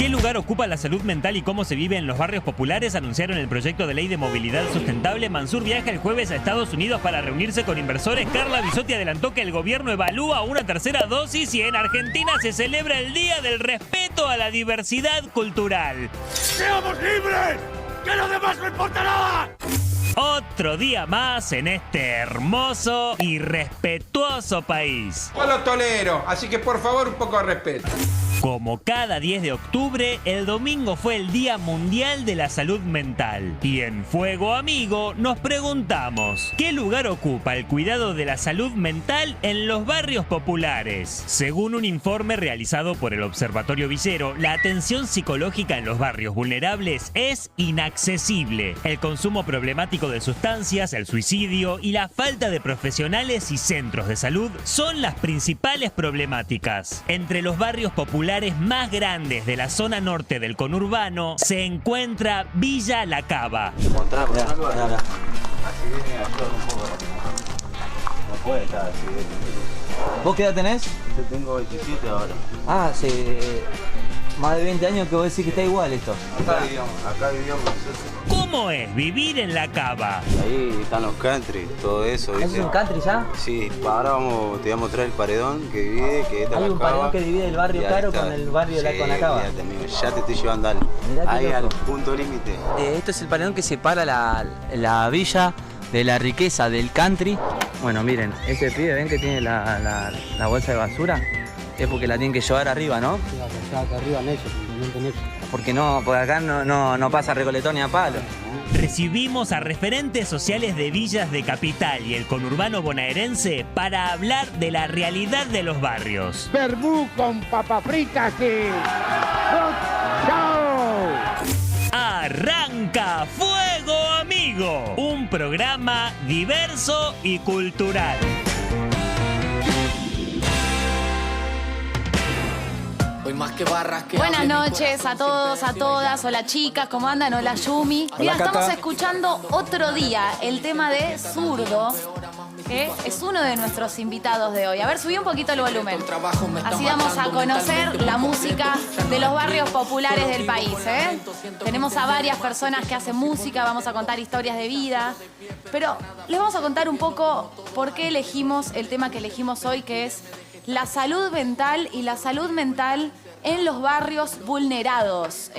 ¿Qué lugar ocupa la salud mental y cómo se vive en los barrios populares? Anunciaron el proyecto de ley de movilidad sustentable. Mansur viaja el jueves a Estados Unidos para reunirse con inversores. Carla Bisotti adelantó que el gobierno evalúa una tercera dosis y en Argentina se celebra el Día del Respeto a la Diversidad Cultural. ¡Seamos libres! ¡Que lo demás no importa nada! Otro día más en este hermoso y respetuoso país. Yo lo tolero, así que por favor un poco de respeto. Como cada 10 de octubre, el domingo fue el Día Mundial de la Salud Mental. Y en Fuego Amigo nos preguntamos, ¿qué lugar ocupa el cuidado de la salud mental en los barrios populares? Según un informe realizado por el Observatorio Villero, la atención psicológica en los barrios vulnerables es inaccesible. El consumo problemático de sustancias, el suicidio y la falta de profesionales y centros de salud son las principales problemáticas. Entre los barrios populares más grandes de la zona norte del conurbano se encuentra Villa La Cava. Así viene a actuar un poco. No puede estar así. ¿Vos qué edad tenés? Yo tengo 27 ahora. Ah, hace más de 20 años que vos decís que está igual esto. Acá vivíamos nosotros. ¿Cómo es vivir en La Cava? Ahí están los country, todo eso. ¿Eso es un country ya? Sí, ahora te voy a mostrar el paredón que divide, que está Hay La un Cava. paredón que divide el barrio Y ahí Caro está. con el barrio de La Cava. Fíjate, amigo, ya te estoy llevando al, Mirá qué ahí al loco. punto límite. Esto es el paredón que separa la villa de la riqueza del country. Bueno, miren, ese pibe, ¿ven que tiene la bolsa de basura? Es porque la tienen que llevar arriba, ¿no? Sí, acá arriba en ellos, en ellos. Porque acá no pasa recoletón ni a palo. Recibimos a referentes sociales de villas de Capital y el conurbano bonaerense para hablar de la realidad de los barrios. Verbú con papas fritas y... ¡Chao! Arranca Fuego Amigo, un programa diverso y cultural. Buenas noches a todos, a todas. Hola chicas, ¿cómo andan? Hola Yumi. Mira, estamos escuchando Otro Día, el tema de Zurdo, que es uno de nuestros invitados de hoy. A ver, subí un poquito el volumen. Así vamos a conocer la música de los barrios populares del país, ¿eh? Tenemos a varias personas que hacen música, vamos a contar historias de vida. Pero les vamos a contar un poco por qué elegimos el tema que elegimos hoy, que es la salud mental y la salud mental en los barrios vulnerados.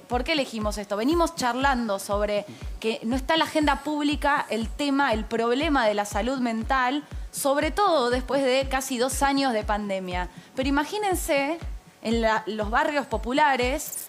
¿Por qué elegimos esto? Venimos charlando sobre que no está en la agenda pública el tema, el problema de la salud mental, sobre todo después de casi 2 años de pandemia. Pero imagínense en los barrios populares,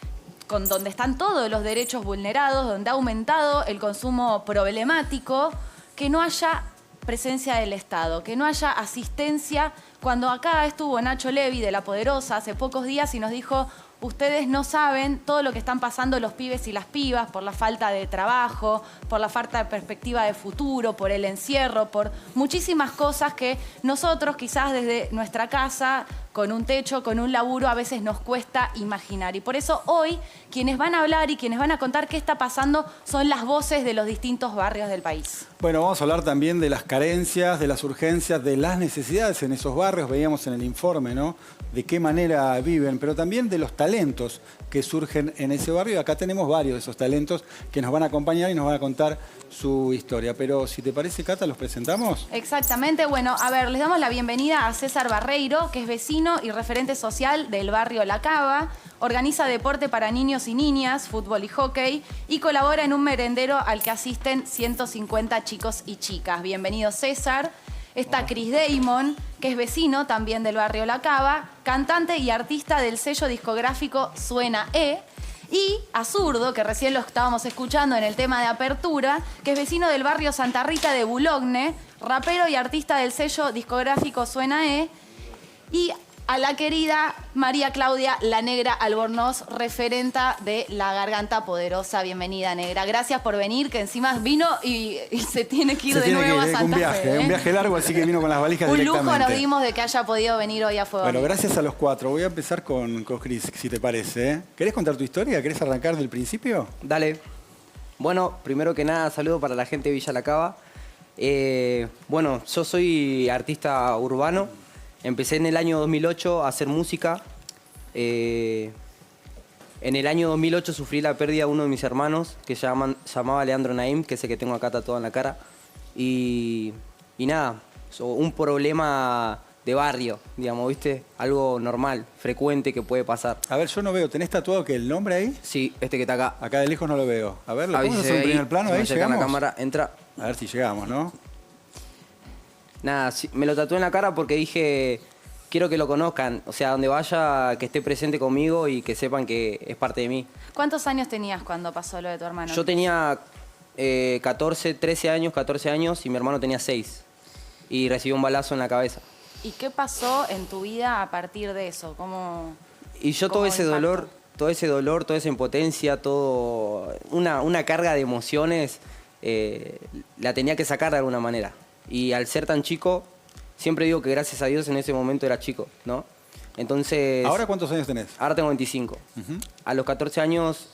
donde están todos los derechos vulnerados, donde ha aumentado el consumo problemático, que no haya presencia del Estado, que no haya asistencia. Cuando acá estuvo Nacho Levi de La Poderosa hace pocos días y nos dijo, ustedes no saben todo lo que están pasando los pibes y las pibas por la falta de trabajo, por la falta de perspectiva de futuro, por el encierro, por muchísimas cosas que nosotros quizás desde nuestra casa, con un techo, con un laburo, a veces nos cuesta imaginar. Y por eso hoy quienes van a hablar y quienes van a contar qué está pasando son las voces de los distintos barrios del país. Bueno, vamos a hablar también de las carencias, de las urgencias, de las necesidades en esos barrios. Veíamos en el informe, ¿no? De qué manera viven, pero también de los talentos que surgen en ese barrio. Acá tenemos varios de esos talentos que nos van a acompañar y nos van a contar su historia. Pero si te parece, Cata, ¿los presentamos? Exactamente. Bueno, a ver, les damos la bienvenida a César Barreiro, que es vecino y referente social del barrio La Cava. Organiza deporte para niños y niñas, fútbol y hockey, y colabora en un merendero al que asisten 150 chicos y chicas. Bienvenido, César. Está Chris Damon, que es vecino también del barrio La Cava, cantante y artista del sello discográfico Suena E. Y a Zurdo, que recién lo estábamos escuchando en el tema de apertura, que es vecino del barrio Santa Rita de Boulogne, rapero y artista del sello discográfico Suena E. Y a la querida María Claudia La Negra Albornoz, referenta de La Garganta Poderosa. Bienvenida, Negra. Gracias por venir, que encima vino y se tiene que ir de nuevo a Santa Fe. Un viaje largo, así que vino con las valijas un directamente. lujo nos dimos de que haya podido venir hoy a Fuego. Bueno, gracias a los 4. Voy a empezar con Chris, si te parece, ¿eh? ¿Querés contar tu historia? ¿Querés arrancar del principio? Dale. Bueno, primero que nada, saludo para la gente de Villa La Cava. Bueno, yo soy artista urbano. Empecé en el año 2008 a hacer música. En el año 2008 sufrí la pérdida de uno de mis hermanos, que se llamaba Leandro Naim, que es el que tengo acá tatuado en la cara. Y nada, un problema de barrio, digamos, ¿viste? Algo normal, frecuente que puede pasar. A ver, yo no veo. ¿Tenés tatuado que el nombre ahí? Sí, este que está acá. Acá de lejos no lo veo. A ver, ¿lo A ver podemos si se hacer un ve primer plano se me ahí? acerca la ¿Llegamos? cámara, entra. A ver si llegamos, ¿no? Nada, sí, me lo tatué en la cara porque dije, quiero que lo conozcan. O sea, donde vaya, que esté presente conmigo y que sepan que es parte de mí. ¿Cuántos años tenías cuando pasó lo de tu hermano? Yo tenía 14 años y mi hermano tenía 6. Y recibió un balazo en la cabeza. ¿Y qué pasó en tu vida a partir de eso? ¿Cómo, Y yo todo cómo ese impactó? dolor, toda esa impotencia, todo una carga de emociones, la tenía que sacar de alguna manera. Y al ser tan chico, siempre digo que gracias a Dios en ese momento era chico, ¿no? Entonces... ¿Ahora cuántos años tenés? Ahora tengo 25. A los 14 años,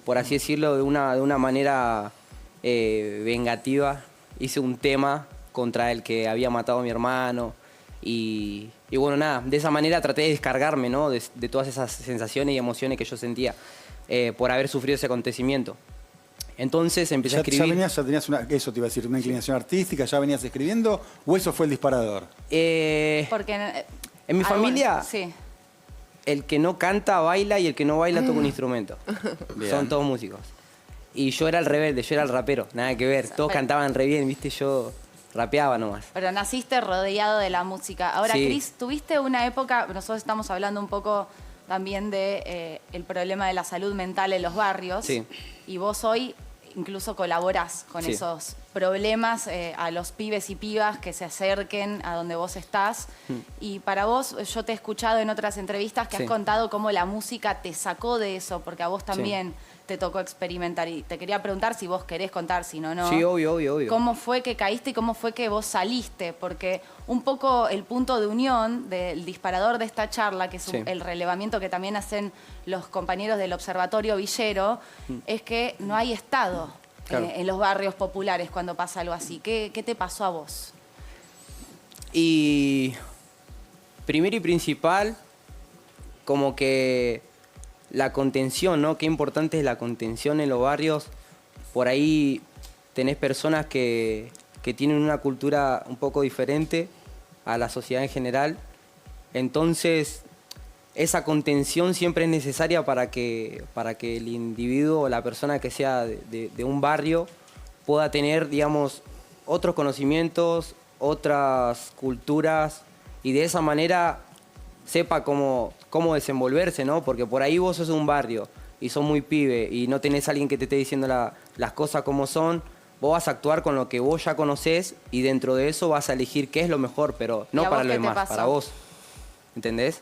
por así decirlo, de una manera vengativa, hice un tema contra el que había matado a mi hermano. Y bueno, nada, de esa manera traté de descargarme, ¿no? De todas esas sensaciones y emociones que yo sentía por haber sufrido ese acontecimiento. Entonces empecé a escribir. ¿Ya tenías eso te iba a decir, una inclinación artística? ¿Ya venías escribiendo o eso fue el disparador? Porque en mi familia, sí. el que no canta baila y el que no baila toca un instrumento. Bien. Son todos músicos. Y yo era el rebelde, yo era el rapero, nada que ver. Todos cantaban re bien, ¿viste? Yo rapeaba nomás. Pero naciste rodeado de la música. Ahora, Sí. Cris, tuviste una época, nosotros estamos hablando un poco también de el problema de la salud mental en los barrios. Sí. Y vos hoy incluso colaborás con Sí. esos problemas a los pibes y pibas que se acerquen a donde vos estás. Y para vos, yo te he escuchado en otras entrevistas que Sí. has contado cómo la música te sacó de eso, porque a vos también te tocó experimentar. Y te quería preguntar si vos querés contar, si no, no. Sí, obvio. ¿Cómo fue que caíste y cómo fue que vos saliste? Porque un poco el punto de unión del disparador de esta charla, que es Sí. el relevamiento que también hacen los compañeros del Observatorio Villero, es que no hay Estado Claro. en los barrios populares cuando pasa algo así. ¿Qué te pasó a vos? Y primero y principal, como que la contención, ¿no? Qué importante es la contención en los barrios. Por ahí tenés personas que tienen una cultura un poco diferente a la sociedad en general. Entonces, esa contención siempre es necesaria para que el individuo o la persona que sea de un barrio pueda tener, digamos, otros conocimientos, otras culturas y de esa manera sepa cómo desenvolverse, ¿no? Porque por ahí vos sos de un barrio y sos muy pibe y no tenés a alguien que te esté diciendo las cosas como son, vos vas a actuar con lo que vos ya conocés y dentro de eso vas a elegir qué es lo mejor, pero ¿Y no a para vos los qué te demás, pasó? para vos. ¿Entendés?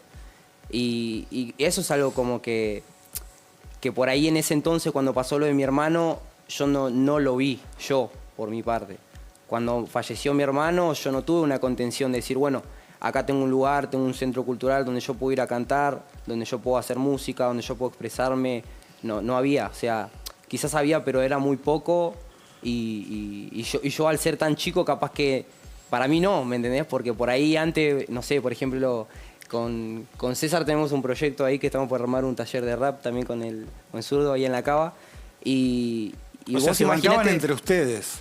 Y eso es algo como que por ahí en ese entonces, cuando pasó lo de mi hermano, yo no lo vi, yo, por mi parte. Cuando falleció mi hermano, yo no tuve una contención de decir, bueno, acá tengo un lugar, tengo un centro cultural donde yo puedo ir a cantar, donde yo puedo hacer música, donde yo puedo expresarme. No había, o sea, quizás había, pero era muy poco. Y yo al ser tan chico, capaz que para mí no, ¿me entendés? Porque por ahí antes, no sé, por ejemplo, con César tenemos un proyecto ahí que estamos por armar un taller de rap también con el Zurdo ahí en la Cava. Y O sea, vos se bancaban imaginate- entre ustedes.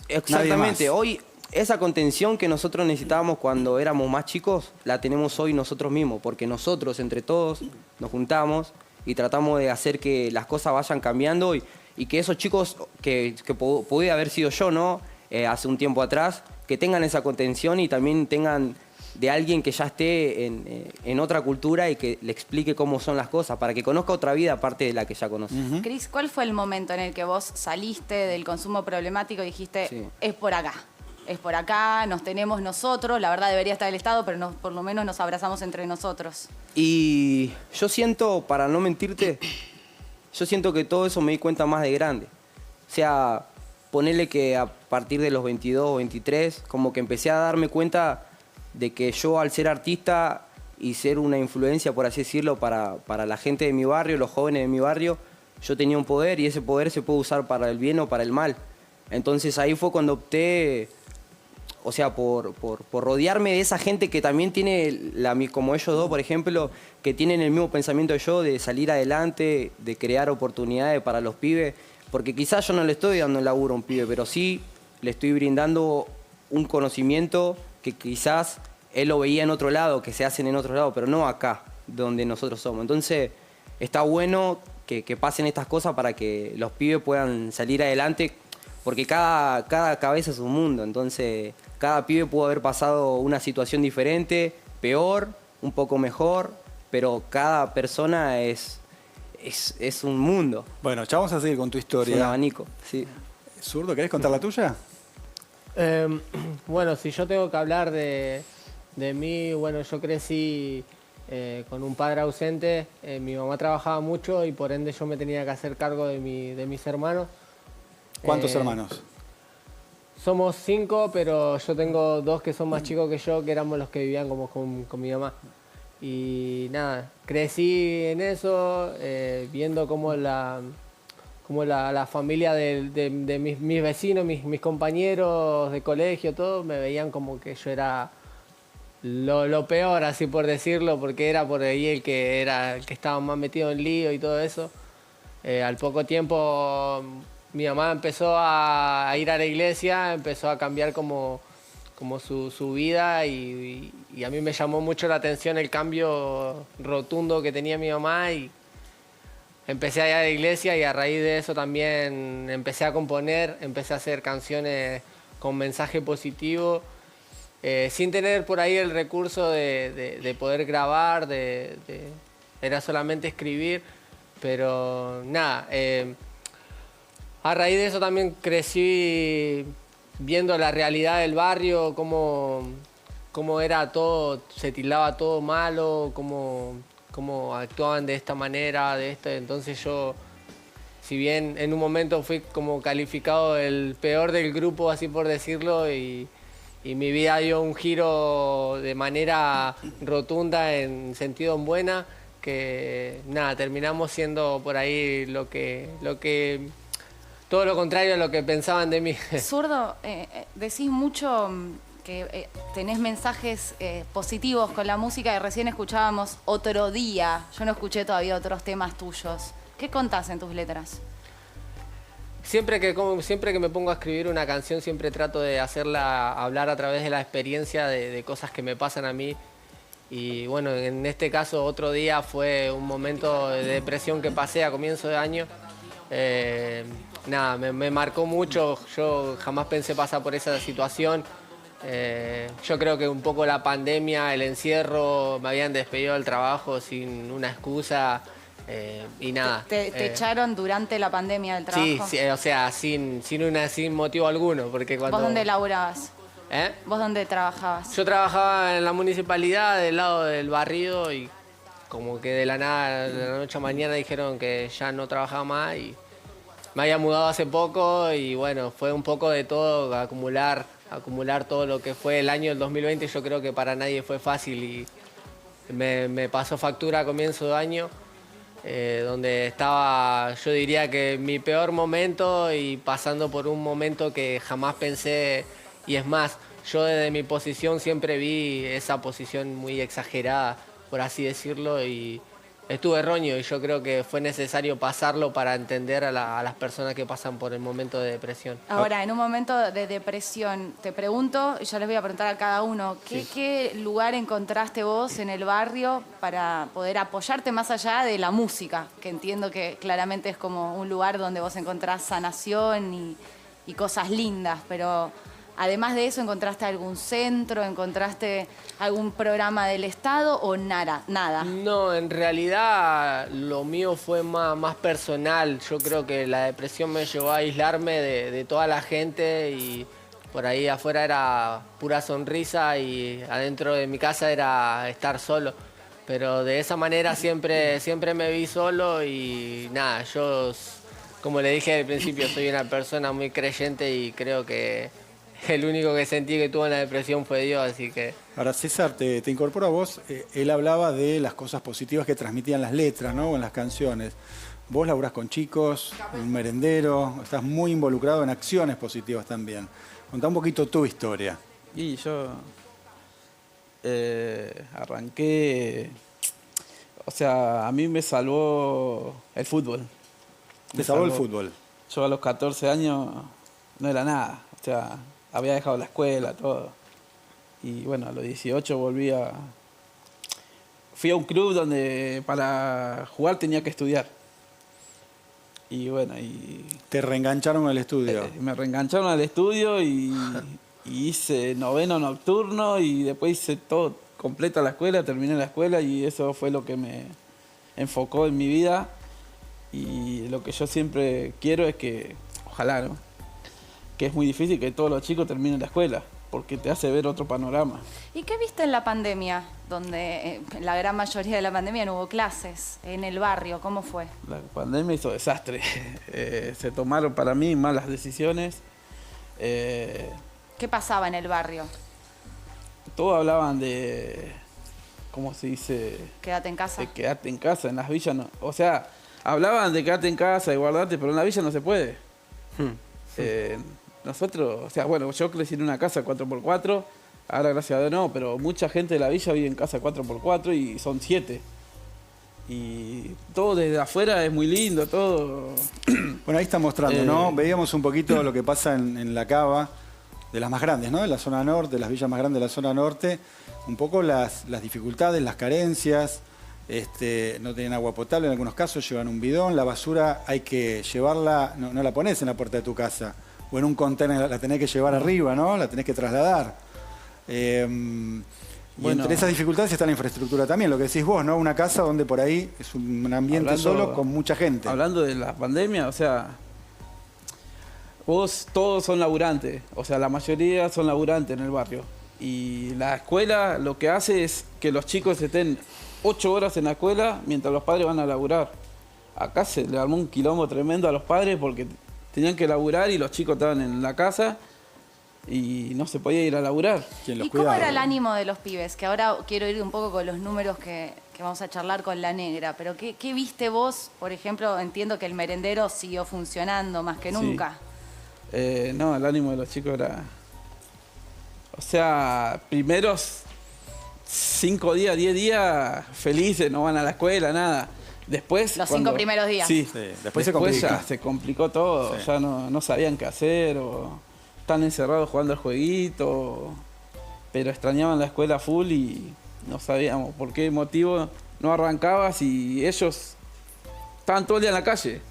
Exactamente. Nadie más. Hoy esa contención que nosotros necesitábamos cuando éramos más chicos, la tenemos hoy nosotros mismos, porque nosotros entre todos nos juntamos y tratamos de hacer que las cosas vayan cambiando y que esos chicos que pude haber sido yo, ¿no? Hace un tiempo atrás, que tengan esa contención y también tengan de alguien que ya esté en otra cultura y que le explique cómo son las cosas, para que conozca otra vida aparte de la que ya conoce. Cris, ¿cuál fue el momento en el que vos saliste del consumo problemático y dijiste, Sí. es por acá, nos tenemos nosotros, la verdad debería estar el Estado, pero por lo menos nos abrazamos entre nosotros? Y yo siento, para no mentirte, yo siento que todo eso me di cuenta más de grande. O sea, ponerle que a partir de los 22 o 23, como que empecé a darme cuenta de que yo al ser artista y ser una influencia, por así decirlo, para la gente de mi barrio, los jóvenes de mi barrio, yo tenía un poder y ese poder se puede usar para el bien o para el mal. Entonces ahí fue cuando opté o sea, por rodearme de esa gente que también tiene, como ellos dos, por ejemplo, que tienen el mismo pensamiento que yo, de salir adelante, de crear oportunidades para los pibes, porque quizás yo no le estoy dando el laburo a un pibe, pero sí le estoy brindando un conocimiento que quizás él lo veía en otro lado, que se hacen en otro lado, pero no acá, donde nosotros somos. Entonces, está bueno que pasen estas cosas para que los pibes puedan salir adelante, porque cada cabeza es un mundo, entonces cada pibe pudo haber pasado una situación diferente, peor, un poco mejor, pero cada persona es un mundo. Bueno, ya vamos a seguir con tu historia. Es un abanico, sí. Zurdo, ¿querés contar la tuya? Bueno, si yo tengo que hablar de mí, bueno, yo crecí con un padre ausente, mi mamá trabajaba mucho y por ende yo me tenía que hacer cargo de mis hermanos. ¿Cuántos hermanos? Somos 5, pero yo tengo 2 que son más chicos que yo, que éramos los que vivían como con mi mamá. Y nada, crecí en eso, viendo cómo la familia de mis vecinos, mis compañeros de colegio, todo, me veían como que yo era lo peor, así por decirlo, porque era por ahí el que estaba más metido en lío y todo eso. Al poco tiempo mi mamá empezó a ir a la iglesia, empezó a cambiar como su vida y a mí me llamó mucho la atención el cambio rotundo que tenía mi mamá y empecé a ir a la iglesia y a raíz de eso también empecé a componer, empecé a hacer canciones con mensaje positivo, sin tener por ahí el recurso de poder grabar, era solamente escribir, pero nada. A raíz de eso también crecí viendo la realidad del barrio, cómo era todo, se tildaba todo malo, cómo actuaban de esta manera, entonces yo, si bien en un momento fui como calificado el peor del grupo, así por decirlo, y mi vida dio un giro de manera rotunda en sentido en buena, que nada, terminamos siendo por ahí todo lo contrario a lo que pensaban de mí. Zurdo, decís mucho que tenés mensajes positivos con la música y recién escuchábamos Otro Día. Yo no escuché todavía otros temas tuyos. ¿Qué contás en tus letras? Siempre que me pongo a escribir una canción, siempre trato de hacerla hablar a través de la experiencia de cosas que me pasan a mí. Y bueno, en este caso, Otro Día fue un momento de depresión que pasé a comienzo de año. Nada, me marcó mucho, yo jamás pensé pasar por esa situación. Yo creo que un poco la pandemia, el encierro, me habían despedido del trabajo sin una excusa y nada. ¿Te echaron durante la pandemia del trabajo? Sí, o sea, sin motivo alguno. Porque cuando... ¿Vos dónde laburabas? ¿Vos dónde trabajabas? Yo trabajaba en la municipalidad del lado del barrio y como que de la nada, de la noche a mañana dijeron que ya no trabajaba más y me había mudado hace poco y bueno, fue un poco de todo, acumular todo lo que fue el año del 2020. Yo creo que para nadie fue fácil y me pasó factura a comienzo de año, donde estaba, yo diría que mi peor momento y pasando por un momento que jamás pensé, y es más, yo desde mi posición siempre vi esa posición muy exagerada, por así decirlo, y estuve erróneo y yo creo que fue necesario pasarlo para entender a las personas que pasan por el momento de depresión. Ahora, en un momento de depresión, te pregunto, y yo les voy a preguntar a cada uno, ¿qué lugar encontraste vos en el barrio para poder apoyarte más allá de la música? Que entiendo que claramente es como un lugar donde vos encontrás sanación y cosas lindas, pero... Además de eso, ¿encontraste algún centro? ¿Encontraste algún programa del Estado o nada? No, en realidad lo mío fue más personal. Yo creo que la depresión me llevó a aislarme de toda la gente y por ahí afuera era pura sonrisa y adentro de mi casa era estar solo. Pero de esa manera siempre me vi solo y nada, yo, como le dije al principio, soy una persona muy creyente y creo que el único que sentí que tuvo una depresión fue Dios, así que... Ahora, César, te incorporo a vos. Él hablaba de las cosas positivas que transmitían las letras, ¿no? O en las canciones. Vos laburás con chicos, en un merendero, estás muy involucrado en acciones positivas también. Contá un poquito tu historia. Y yo arranqué, o sea, a mí me salvó el fútbol. ¿Te salvó el fútbol? Yo a los 14 años no era nada, o sea, había dejado la escuela, todo. Y bueno, a los 18 fui a un club donde para jugar tenía que estudiar. Y bueno, ¿Te reengancharon al estudio? Me reengancharon al estudio y hice noveno nocturno y después hice todo completa la escuela, terminé la escuela y eso fue lo que me enfocó en mi vida. Y lo que yo siempre quiero es que, ojalá, ¿no? Que es muy difícil que todos los chicos terminen la escuela, porque te hace ver otro panorama. ¿Y qué viste en la pandemia? Donde la gran mayoría de la pandemia no hubo clases, en el barrio, ¿cómo fue? La pandemia hizo desastre. Se tomaron para mí malas decisiones. ¿Qué pasaba en el barrio? Todos hablaban de, ¿cómo se dice? Quédate en casa. De quedarte en casa, en las villas no. O sea, hablaban de quedarte en casa, de guardarte, pero en la villa no se puede. Nosotros, o sea, bueno, yo crecí en una casa 4x4, ahora gracias a Dios no, pero mucha gente de la villa vive en casa 4x4 y son 7. Y todo desde afuera es muy lindo, todo. Bueno, ahí está mostrando, ¿no? Veíamos un poquito lo que pasa en la cava, de las más grandes, ¿no? De la zona norte, de las villas más grandes de la zona norte, un poco las dificultades, las carencias. No tienen agua potable en algunos casos, llevan un bidón, la basura hay que llevarla, no la pones en la puerta de tu casa, o en un contenedor la tenés que llevar arriba, ¿no? La tenés que trasladar. Y entre esas dificultades está la infraestructura también, lo que decís vos, ¿no? Una casa donde por ahí es un ambiente solo con mucha gente. Hablando de la pandemia, o sea, todos son laburantes, o sea, la mayoría son laburantes en el barrio. Y la escuela lo que hace es que los chicos estén 8 horas en la escuela mientras los padres van a laburar. Acá se le armó un quilombo tremendo a los padres porque tenían que laburar y los chicos estaban en la casa y no se podía ir a laburar. ¿Y cómo era el ánimo de los pibes? Que ahora quiero ir un poco con los números que vamos a charlar con la negra, pero ¿qué viste vos? Por ejemplo, entiendo que el merendero siguió funcionando más que nunca. No, el ánimo de los chicos era... O sea, primeros 5 días, 10 días felices, no van a la escuela, nada. Después... Los 5 primeros días. Sí, después ya se complicó todo, ya no sabían qué hacer, o están encerrados jugando al jueguito, pero extrañaban la escuela full y no sabíamos por qué motivo no arrancabas y ellos estaban todo el día en la calle.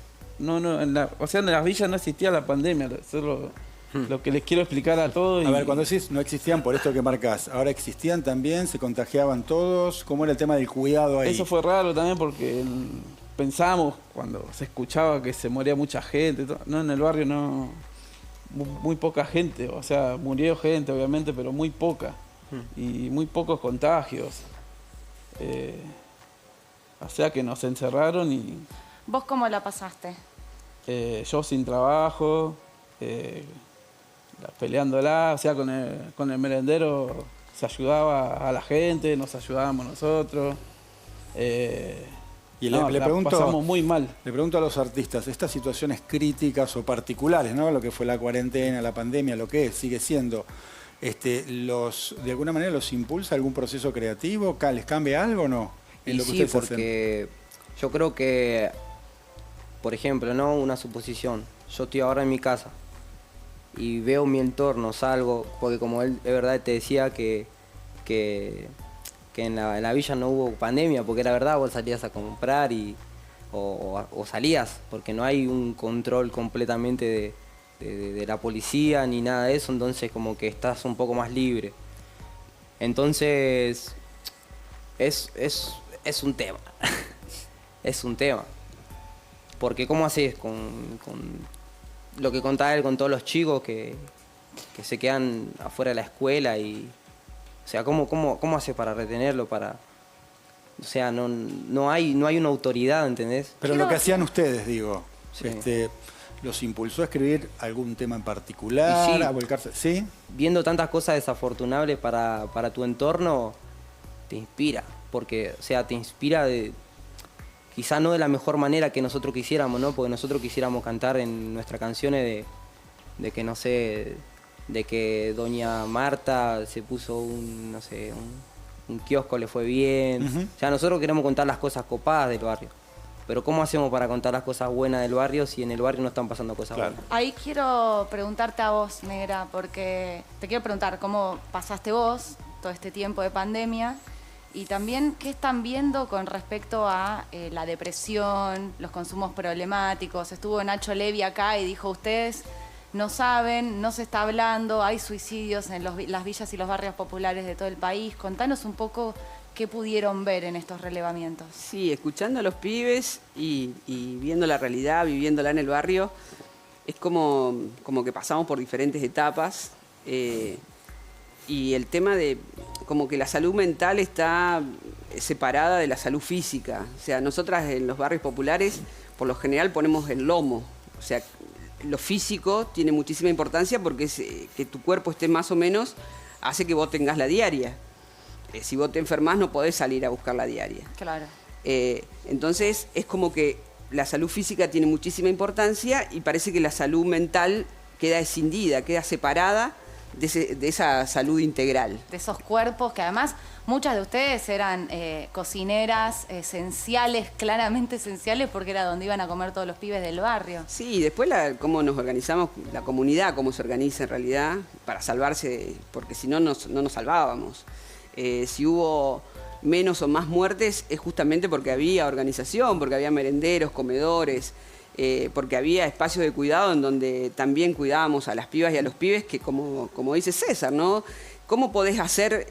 O sea, en las villas no existía la pandemia, eso es lo que les quiero explicar a todos. A ver, cuando decís no existían por esto que marcás, ahora existían también, se contagiaban todos, ¿cómo era el tema del cuidado ahí? Eso fue raro también porque pensamos cuando se escuchaba que se moría mucha gente, no, en el barrio no, muy poca gente, o sea, murió gente obviamente, pero muy poca y muy pocos contagios. O sea que nos encerraron y... ¿Vos cómo la pasaste? Yo sin trabajo, peleándola, o sea, con el merendero se ayudaba a la gente, nos ayudábamos nosotros. Y le pregunto, pasamos muy mal. Le pregunto a los artistas, estas situaciones críticas o particulares, ¿no? Lo que fue la cuarentena, la pandemia, lo que es, sigue siendo, ¿de alguna manera los impulsa algún proceso creativo? ¿Les cambia algo o no? En lo que sí, porque yo creo que, por ejemplo, ¿no? Una suposición, yo estoy ahora en mi casa y veo mi entorno, salgo, porque como él de verdad te decía que en la villa no hubo pandemia, porque era verdad, vos salías a comprar o salías, porque no hay un control completamente de la policía ni nada de eso, entonces como que estás un poco más libre. Entonces es un tema, es un tema, porque ¿cómo haces con lo que contaba él con todos los chicos que se quedan afuera de la escuela y... O sea, ¿cómo hace para retenerlo? O sea, no hay una autoridad, ¿entendés? Pero lo que hacían ustedes, digo, sí. ¿Los impulsó a escribir algún tema en particular, a volcarse? ¿Sí? Viendo tantas cosas desafortunables para tu entorno, te inspira. Porque, o sea, te inspira quizá no de la mejor manera que nosotros quisiéramos, ¿no? Porque nosotros quisiéramos cantar en nuestras canciones de que, no sé, de que doña Marta se puso no sé, un kiosco, le fue bien. Ya nosotros queremos contar las cosas copadas del barrio. Pero ¿cómo hacemos para contar las cosas buenas del barrio si en el barrio no están pasando cosas buenas? Ahí quiero preguntarte a vos, Negra, porque te quiero preguntar cómo pasaste vos todo este tiempo de pandemia y también qué están viendo con respecto a la depresión, los consumos problemáticos. Estuvo Nacho Levi acá y dijo, ustedes no saben, no se está hablando, hay suicidios en las villas y los barrios populares de todo el país. Contanos un poco qué pudieron ver en estos relevamientos. Sí, escuchando a los pibes y viendo la realidad, viviéndola en el barrio, es como que pasamos por diferentes etapas y el tema de como que la salud mental está separada de la salud física. O sea, nosotras en los barrios populares por lo general ponemos el lomo, o sea, lo físico tiene muchísima importancia porque que tu cuerpo esté más o menos hace que vos tengas la diaria. Si vos te enfermás no podés salir a buscar la diaria. Claro. Entonces es como que la salud física tiene muchísima importancia y parece que la salud mental queda escindida, queda separada de esa salud integral. De esos cuerpos que además muchas de ustedes eran cocineras esenciales, claramente esenciales, porque era donde iban a comer todos los pibes del barrio. Sí, después cómo nos organizamos, la comunidad, cómo se organiza en realidad para salvarse, porque si no, no nos salvábamos. Si hubo menos o más muertes es justamente porque había organización, porque había merenderos, comedores, porque había espacios de cuidado en donde también cuidábamos a las pibas y a los pibes, que como dice César, ¿no? ¿Cómo podés hacer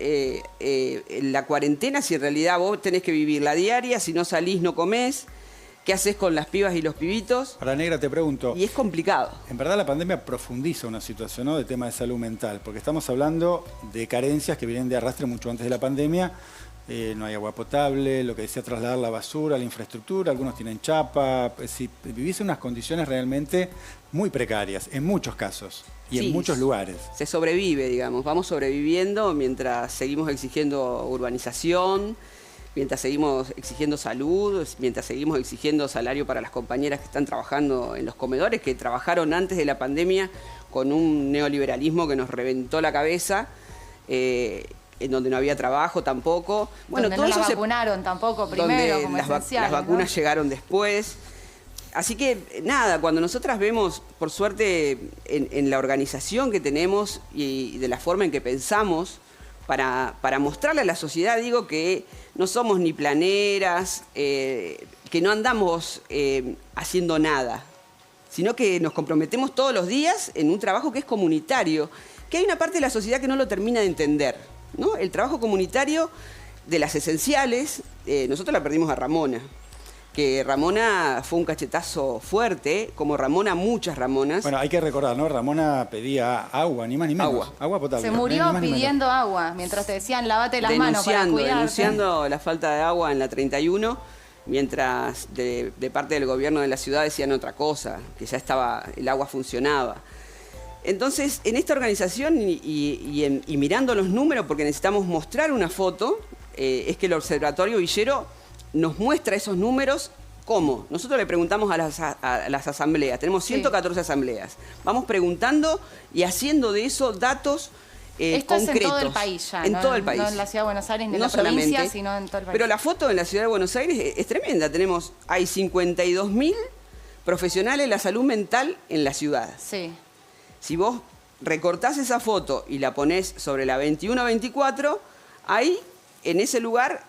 la cuarentena si en realidad vos tenés que vivir la diaria, si no salís no comés? ¿Qué haces con las pibas y los pibitos? Ahora, Negra, te pregunto. Y es complicado. En verdad la pandemia profundiza una situación, ¿no?, de tema de salud mental, porque estamos hablando de carencias que vienen de arrastre mucho antes de la pandemia. No hay agua potable, lo que decía trasladar la basura, la infraestructura, algunos tienen chapa. Si vivís en unas condiciones realmente muy precarias, en muchos casos y sí, en muchos lugares. Se sobrevive, digamos, vamos sobreviviendo mientras seguimos exigiendo urbanización, mientras seguimos exigiendo salud, mientras seguimos exigiendo salario para las compañeras que están trabajando en los comedores, que trabajaron antes de la pandemia con un neoliberalismo que nos reventó la cabeza, en donde no había trabajo tampoco. Bueno, donde no las vacunaron tampoco primero, como esencial. Las vacunas, ¿no?, llegaron después. Así que, nada, cuando nosotras vemos, por suerte, en la organización que tenemos y de la forma en que pensamos, para mostrarle a la sociedad, digo que no somos ni planeras, que no andamos haciendo nada, sino que nos comprometemos todos los días en un trabajo que es comunitario, que hay una parte de la sociedad que no lo termina de entender, ¿no? El trabajo comunitario de las esenciales, nosotros la perdimos a Ramona, que Ramona fue un cachetazo fuerte, como Ramona, muchas Ramonas. Bueno, hay que recordar, ¿no? Ramona pedía agua, ni más ni menos. Agua potable. Se murió pidiendo agua, mientras te decían lavate las manos para cuidarte. Denunciando la falta de agua en la 31, mientras de parte del gobierno de la ciudad decían otra cosa, que ya estaba, el agua funcionaba. Entonces, en esta organización y mirando los números, porque necesitamos mostrar una foto, es que el Observatorio Villero nos muestra esos números. ¿Cómo? Nosotros le preguntamos a las asambleas, tenemos 114 asambleas, vamos preguntando y haciendo de eso datos Esto concretos. es en todo el país ya, en todo el país. No en la Ciudad de Buenos Aires ni en No la provincia, solamente, sino en todo el país. Pero la foto en la Ciudad de Buenos Aires es tremenda. Hay 52.000 profesionales de la salud mental en la ciudad. Sí. Si vos recortás esa foto y la ponés sobre la 21-24, hay en ese lugar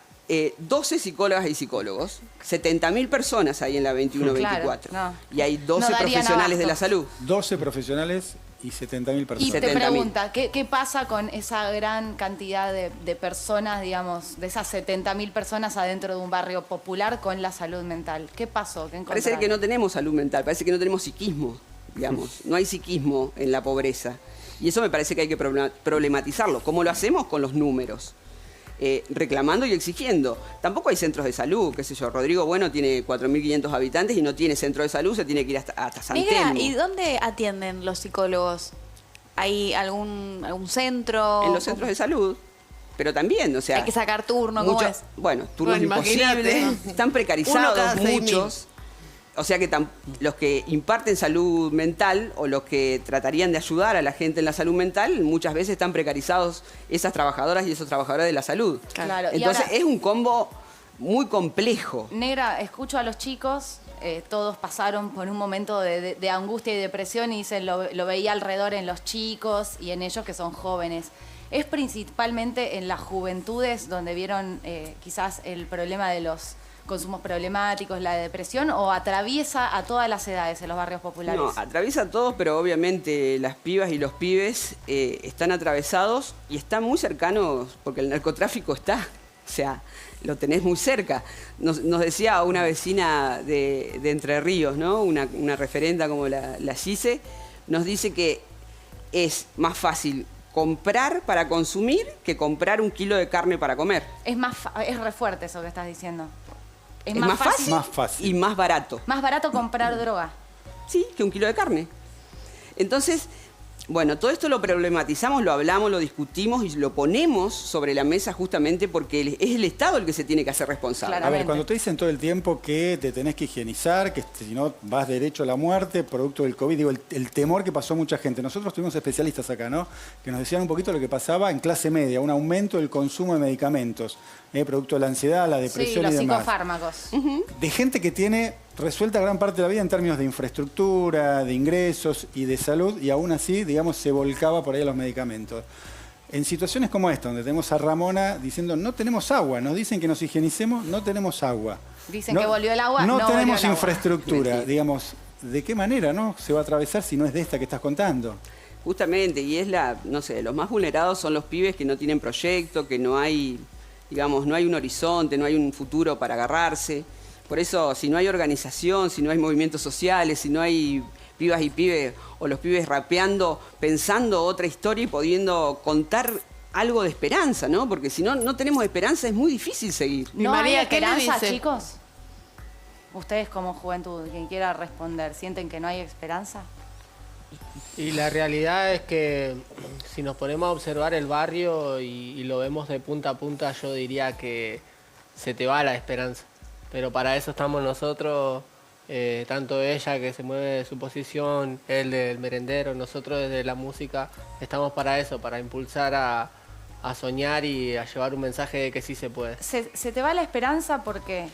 12 psicólogas y psicólogos, 70.000 personas hay en la 21-24. Claro, no. Y hay 12 profesionales de la salud. 12 profesionales y 70.000 personas. Y te pregunta, ¿qué pasa con esa gran cantidad de personas, digamos, de esas 70.000 personas adentro de un barrio popular con la salud mental? ¿Qué pasó? ¿Qué encontraron? Parece que no tenemos salud mental, parece que no tenemos psiquismo, digamos. No hay psiquismo en la pobreza. Y eso me parece que hay que problematizarlo. ¿Cómo lo hacemos? Con los números. Reclamando y exigiendo. Tampoco hay centros de salud, qué sé yo. Rodrigo Bueno tiene 4.500 habitantes y no tiene centro de salud, se tiene que ir hasta San Telmo. ¿Y dónde atienden los psicólogos? ¿Hay algún centro? En los centros de salud. Pero también, o sea... Hay que sacar turno, ¿cómo es? Bueno, turnos imposibles, están precarizados muchos. O sea que los que imparten salud mental o los que tratarían de ayudar a la gente en la salud mental, muchas veces están precarizados esas trabajadoras y esos trabajadores de la salud. Claro. Entonces es un combo muy complejo. Negra, escucho a los chicos, todos pasaron por un momento de angustia y depresión y dicen, lo veía alrededor en los chicos y en ellos que son jóvenes. ¿Es principalmente en las juventudes donde vieron quizás el problema de los consumos problemáticos, la depresión, o atraviesa a todas las edades en los barrios populares? No, atraviesa a todos, pero obviamente las pibas y los pibes están atravesados y están muy cercanos porque el narcotráfico está, o sea, lo tenés muy cerca. Nos decía una vecina de Entre Ríos, ¿no? Una referenta como la Gise, nos dice que es más fácil comprar para consumir que comprar 1 kilo de carne para comer. Es re fuerte eso que estás diciendo. Es más fácil, más fácil y más barato. Más barato comprar droga. Sí, que 1 kilo de carne. Entonces, bueno, todo esto lo problematizamos, lo hablamos, lo discutimos y lo ponemos sobre la mesa justamente porque es el Estado el que se tiene que hacer responsable. A ver, cuando te dicen todo el tiempo que te tenés que higienizar, que si no vas derecho a la muerte, producto del COVID, digo, el temor que pasó mucha gente. Nosotros tuvimos especialistas acá, ¿no? Que nos decían un poquito lo que pasaba en clase media, un aumento del consumo de medicamentos, producto de la ansiedad, la depresión y demás. Sí, los psicofármacos. De gente que tiene resuelta gran parte de la vida en términos de infraestructura, de ingresos y de salud, y aún así, digamos, se volcaba por ahí a los medicamentos. En situaciones como esta, donde tenemos a Ramona diciendo, no tenemos agua, nos dicen que nos higienicemos, no tenemos agua. Dicen que volvió el agua, no tenemos volvió el agua. infraestructura, digamos, ¿de qué manera no se va a atravesar si no es de esta que estás contando? Justamente, y es no sé, los más vulnerados son los pibes que no tienen proyecto, que no hay, digamos, no hay un horizonte, no hay un futuro para agarrarse. Por eso, si no hay organización, si no hay movimientos sociales, si no hay pibas y pibes, o los pibes rapeando, pensando otra historia y pudiendo contar algo de esperanza, ¿no? Porque si no tenemos esperanza es muy difícil seguir. ¿No hay esperanza, chicos? Ustedes como juventud, quien quiera responder, ¿sienten que no hay esperanza? Y la realidad es que si nos ponemos a observar el barrio y lo vemos de punta a punta, yo diría que se te va la esperanza. Pero para eso estamos nosotros, tanto ella que se mueve de su posición, él del merendero, nosotros desde la música, estamos para eso, para impulsar a soñar y a llevar un mensaje de que sí se puede. ¿Se te va la esperanza porque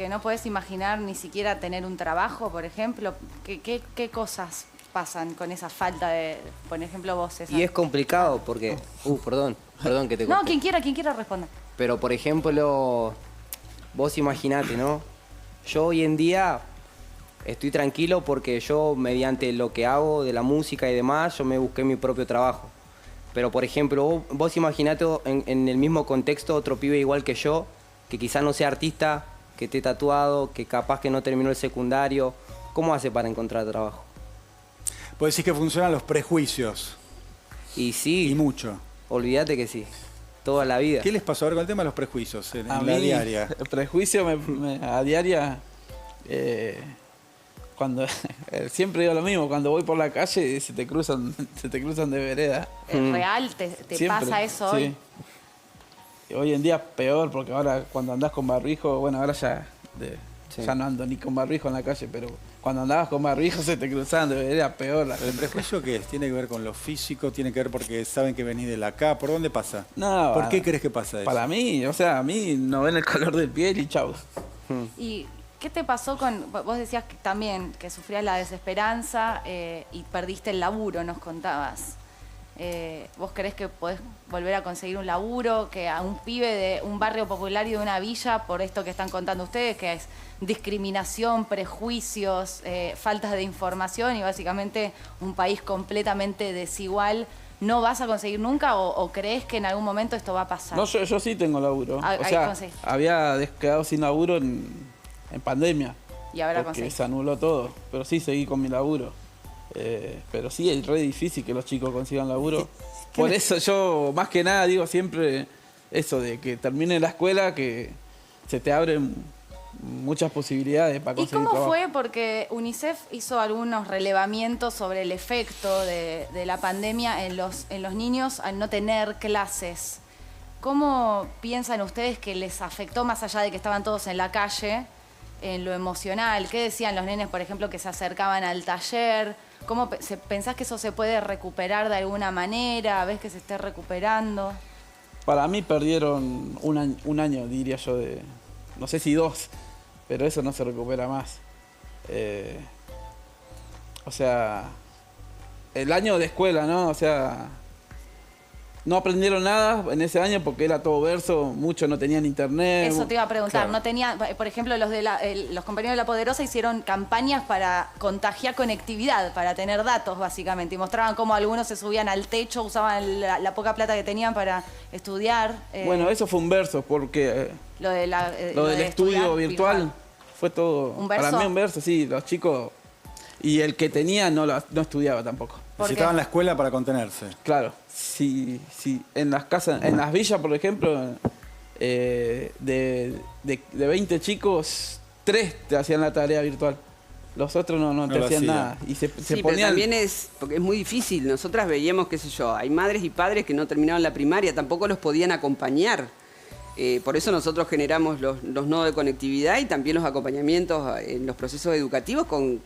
no podés imaginar ni siquiera tener un trabajo, por ejemplo? ¿Qué cosas pasan con esa falta de, por ejemplo, vos, César? Y es complicado porque... perdón que te No, corté. quien quiera responder. Pero, por ejemplo, vos imaginate, ¿no? Yo hoy en día estoy tranquilo porque yo, mediante lo que hago de la música y demás, yo me busqué mi propio trabajo. Pero, por ejemplo, vos imaginate en el mismo contexto otro pibe igual que yo, que quizás no sea artista, que esté tatuado, que capaz que no terminó el secundario. ¿Cómo hace para encontrar trabajo? Puedes decir que funcionan los prejuicios. Y sí. Y mucho. Olvídate que sí. Toda la vida. ¿Qué les pasó a ver con el tema de los prejuicios en la mí, diaria? El prejuicio a diaria, cuando siempre digo lo mismo, cuando voy por la calle se te cruzan de vereda. ¿Es real? ¿Te pasa eso hoy? Sí. Y hoy en día es peor porque ahora cuando andás con barbijo, bueno, ahora ya no ando ni con barbijo en la calle, pero cuando andabas con barbijo se te cruzaban de vereda, peor. ¿El prejuicio qué es? ¿Tiene que ver con lo físico? ¿Tiene que ver porque saben que venís de la acá? ¿Por dónde pasa? No, ¿Por qué crees que pasa eso? Para mí, o sea, a mí no ven el color de piel y chau. ¿Y qué te pasó con...? Vos decías que también que sufrías la desesperanza y perdiste el laburo, nos contabas. ¿Vos creés que podés volver a conseguir un laburo? Que a un pibe de un barrio popular y de una villa, por esto que están contando ustedes, que es discriminación, prejuicios, faltas de información y básicamente un país completamente desigual, ¿no vas a conseguir nunca o crees que en algún momento esto va a pasar? No, yo sí tengo laburo. Ahí o sea, conseguís. había quedado sin laburo en pandemia. Y ahora porque conseguís. se anuló todo. Pero sí seguí con mi laburo. Pero sí, es re difícil que los chicos consigan laburo. Por eso yo, más que nada, digo siempre eso de que termine la escuela, que se te abren muchas posibilidades para conseguir trabajo. ¿Y cómo trabajo. fue? Porque UNICEF hizo algunos relevamientos sobre el efecto de la pandemia en los niños al no tener clases. ¿Cómo piensan ustedes que les afectó, más allá de que estaban todos en la calle, en lo emocional? ¿Qué decían los nenes, por ejemplo, que se acercaban al taller? ¿Cómo pensás que eso se puede recuperar de alguna manera? ¿Ves que se esté recuperando? Para mí perdieron un año, diría yo, no sé si 2, pero eso no se recupera más. O sea, el año de escuela, ¿no? O sea, no aprendieron nada en ese año porque era todo verso, muchos no tenían internet. Eso te iba a preguntar, Claro. no tenía, por ejemplo, los compañeros de La Poderosa hicieron campañas para contagiar conectividad, para tener datos básicamente, y mostraban cómo algunos se subían al techo, usaban la poca plata que tenían para estudiar. Bueno, eso fue un verso porque lo del estudio estudiar virtual fue todo. ¿Un verso? Para mí un verso, sí, los chicos. Y el que tenía no estudiaba tampoco. Necesitaban la escuela para contenerse. Claro, sí, en las casas, en las villas, por ejemplo, de 20 chicos, 3 te hacían la tarea virtual. Los otros no te lo hacían hacían. nada. Y se Sí, pero ponían. también porque es muy difícil. Nosotras veíamos, qué sé yo, hay madres y padres que no terminaron la primaria, tampoco los podían acompañar. Por eso nosotros generamos los nodos de conectividad y también los acompañamientos en los procesos educativos con,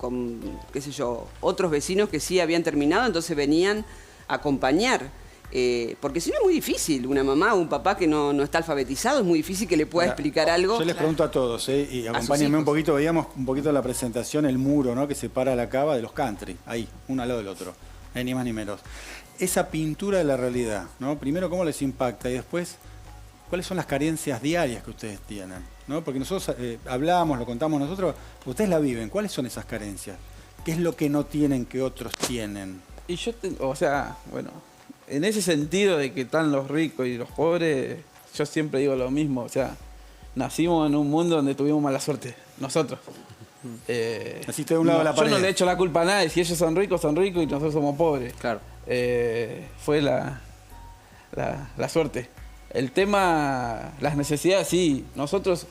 qué sé yo, otros vecinos que sí habían terminado, entonces venían a acompañar. Porque si no es muy difícil, una mamá o un papá que no está alfabetizado, es muy difícil que le pueda explicar algo. Yo les pregunto a todos, y sus acompáñenme un hijos. poquito, veíamos un poquito de la presentación, el muro, ¿no? Que separa la cava de los country, ahí, uno al lado del otro, ni más ni menos. Esa pintura de la realidad, ¿no? Primero, ¿cómo les impacta? Y después, ¿cuáles son las carencias diarias que ustedes tienen? ¿No? Porque nosotros hablamos, lo contamos nosotros, ustedes la viven. ¿Cuáles son esas carencias? ¿Qué es lo que no tienen que otros tienen? Y yo, o sea, bueno, en ese sentido de que están los ricos y los pobres, yo siempre digo lo mismo. O sea, nacimos en un mundo donde tuvimos mala suerte, nosotros. Naciste de un lado de la pared. Yo no le echo la culpa a nadie. Si ellos son ricos y nosotros somos pobres. Claro. Fue la suerte. El tema, las necesidades, sí. Nosotros,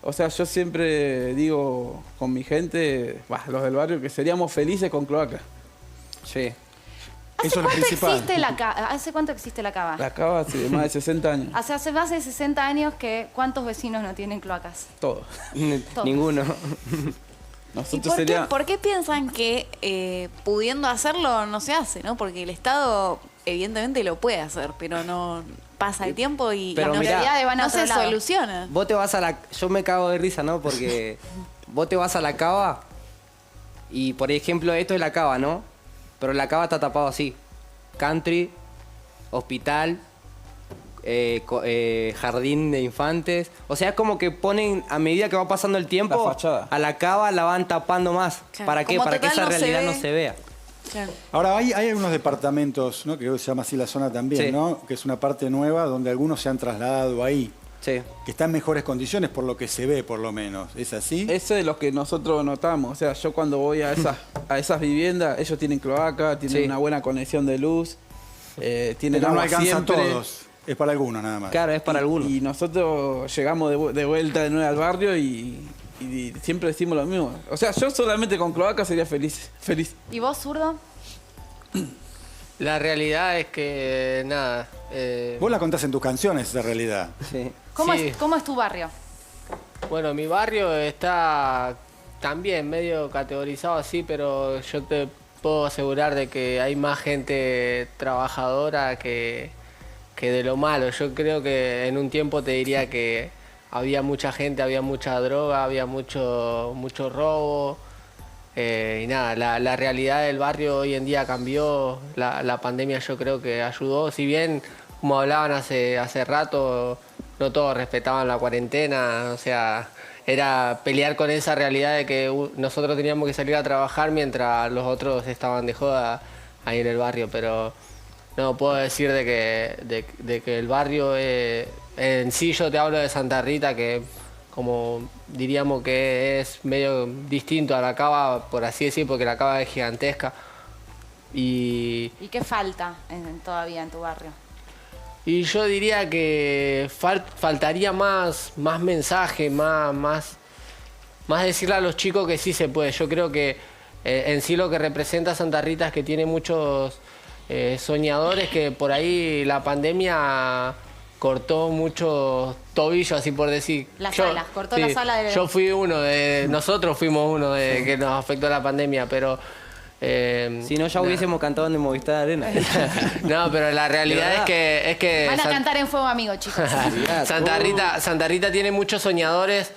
o sea, yo siempre digo con mi gente, los del barrio, que seríamos felices con cloaca. Sí. Eso es lo principal. ¿Hace cuánto existe la cava? La cava hace más de 60 años. Hace más de 60 años que ¿cuántos vecinos no tienen cloacas? Todo. Todos. Ninguno. ¿Y Nosotros sería... por qué piensan que pudiendo hacerlo no se hace, ¿no? Porque el Estado evidentemente lo puede hacer, pero no pasa el tiempo y Pero las mirá, prioridades van a no se se soluciona. solucionan. Vos te vas a la... Yo me cago de risa, ¿no? Porque vos te vas a la cava y, por ejemplo, esto es la cava, ¿no? Pero la cava está tapado así. Country, hospital, jardín de infantes. O sea, es como que ponen, a medida que va pasando el tiempo, La fachada. a la cava la van tapando más. Claro. ¿Para qué? Como Para que total esa no se realidad ve. no se vea. Claro. Ahora, hay algunos departamentos, ¿no? Que se llama así la zona también, Sí. ¿no? Que es una parte nueva donde algunos se han trasladado ahí. Sí. Que está en mejores condiciones, por lo que se ve, por lo menos. ¿Es así? Eso es lo que nosotros notamos. O sea, yo cuando voy a esas viviendas, ellos tienen cloaca, tienen Sí. una buena conexión de luz, tienen Pero no agua alcanza siempre. a todos. Es para algunos nada más. Claro, es para algunos. Y nosotros llegamos de vuelta de nuevo al barrio y siempre decimos lo mismo. O sea, yo solamente con cloaca sería feliz. ¿Y vos, zurdo? La realidad es que, nada. Vos la contás en tus canciones, esa realidad. Sí. ¿Cómo, Sí. ¿Cómo es tu barrio? Bueno, mi barrio está también medio categorizado así, pero yo te puedo asegurar de que hay más gente trabajadora que de lo malo. Yo creo que en un tiempo te diría que había mucha gente, había mucha droga, había mucho robo. Y nada, la realidad del barrio hoy en día cambió. La pandemia yo creo que ayudó. Si bien, como hablaban hace rato, no todos respetaban la cuarentena, o sea, era pelear con esa realidad de que nosotros teníamos que salir a trabajar mientras los otros estaban de joda ahí en el barrio, pero no puedo decir de que el barrio en sí, yo te hablo de Santa Rita, que como diríamos que es medio distinto a la cava, por así decir, porque la cava es gigantesca. ¿Y qué falta todavía en tu barrio? Y yo diría que faltaría más mensaje, más decirle a los chicos que sí se puede. Yo creo que en sí lo que representa Santa Rita es que tiene muchos soñadores que por ahí la pandemia cortó muchos tobillos, así por decir. Las alas, cortó las alas de... Yo fui nosotros fuimos uno de que nos afectó la pandemia, pero... si no, ya hubiésemos cantado en el Movistar Arena. No, pero la realidad es que Van a cantar en Fuego Amigo, chicos. Santa Rita tiene muchos soñadores,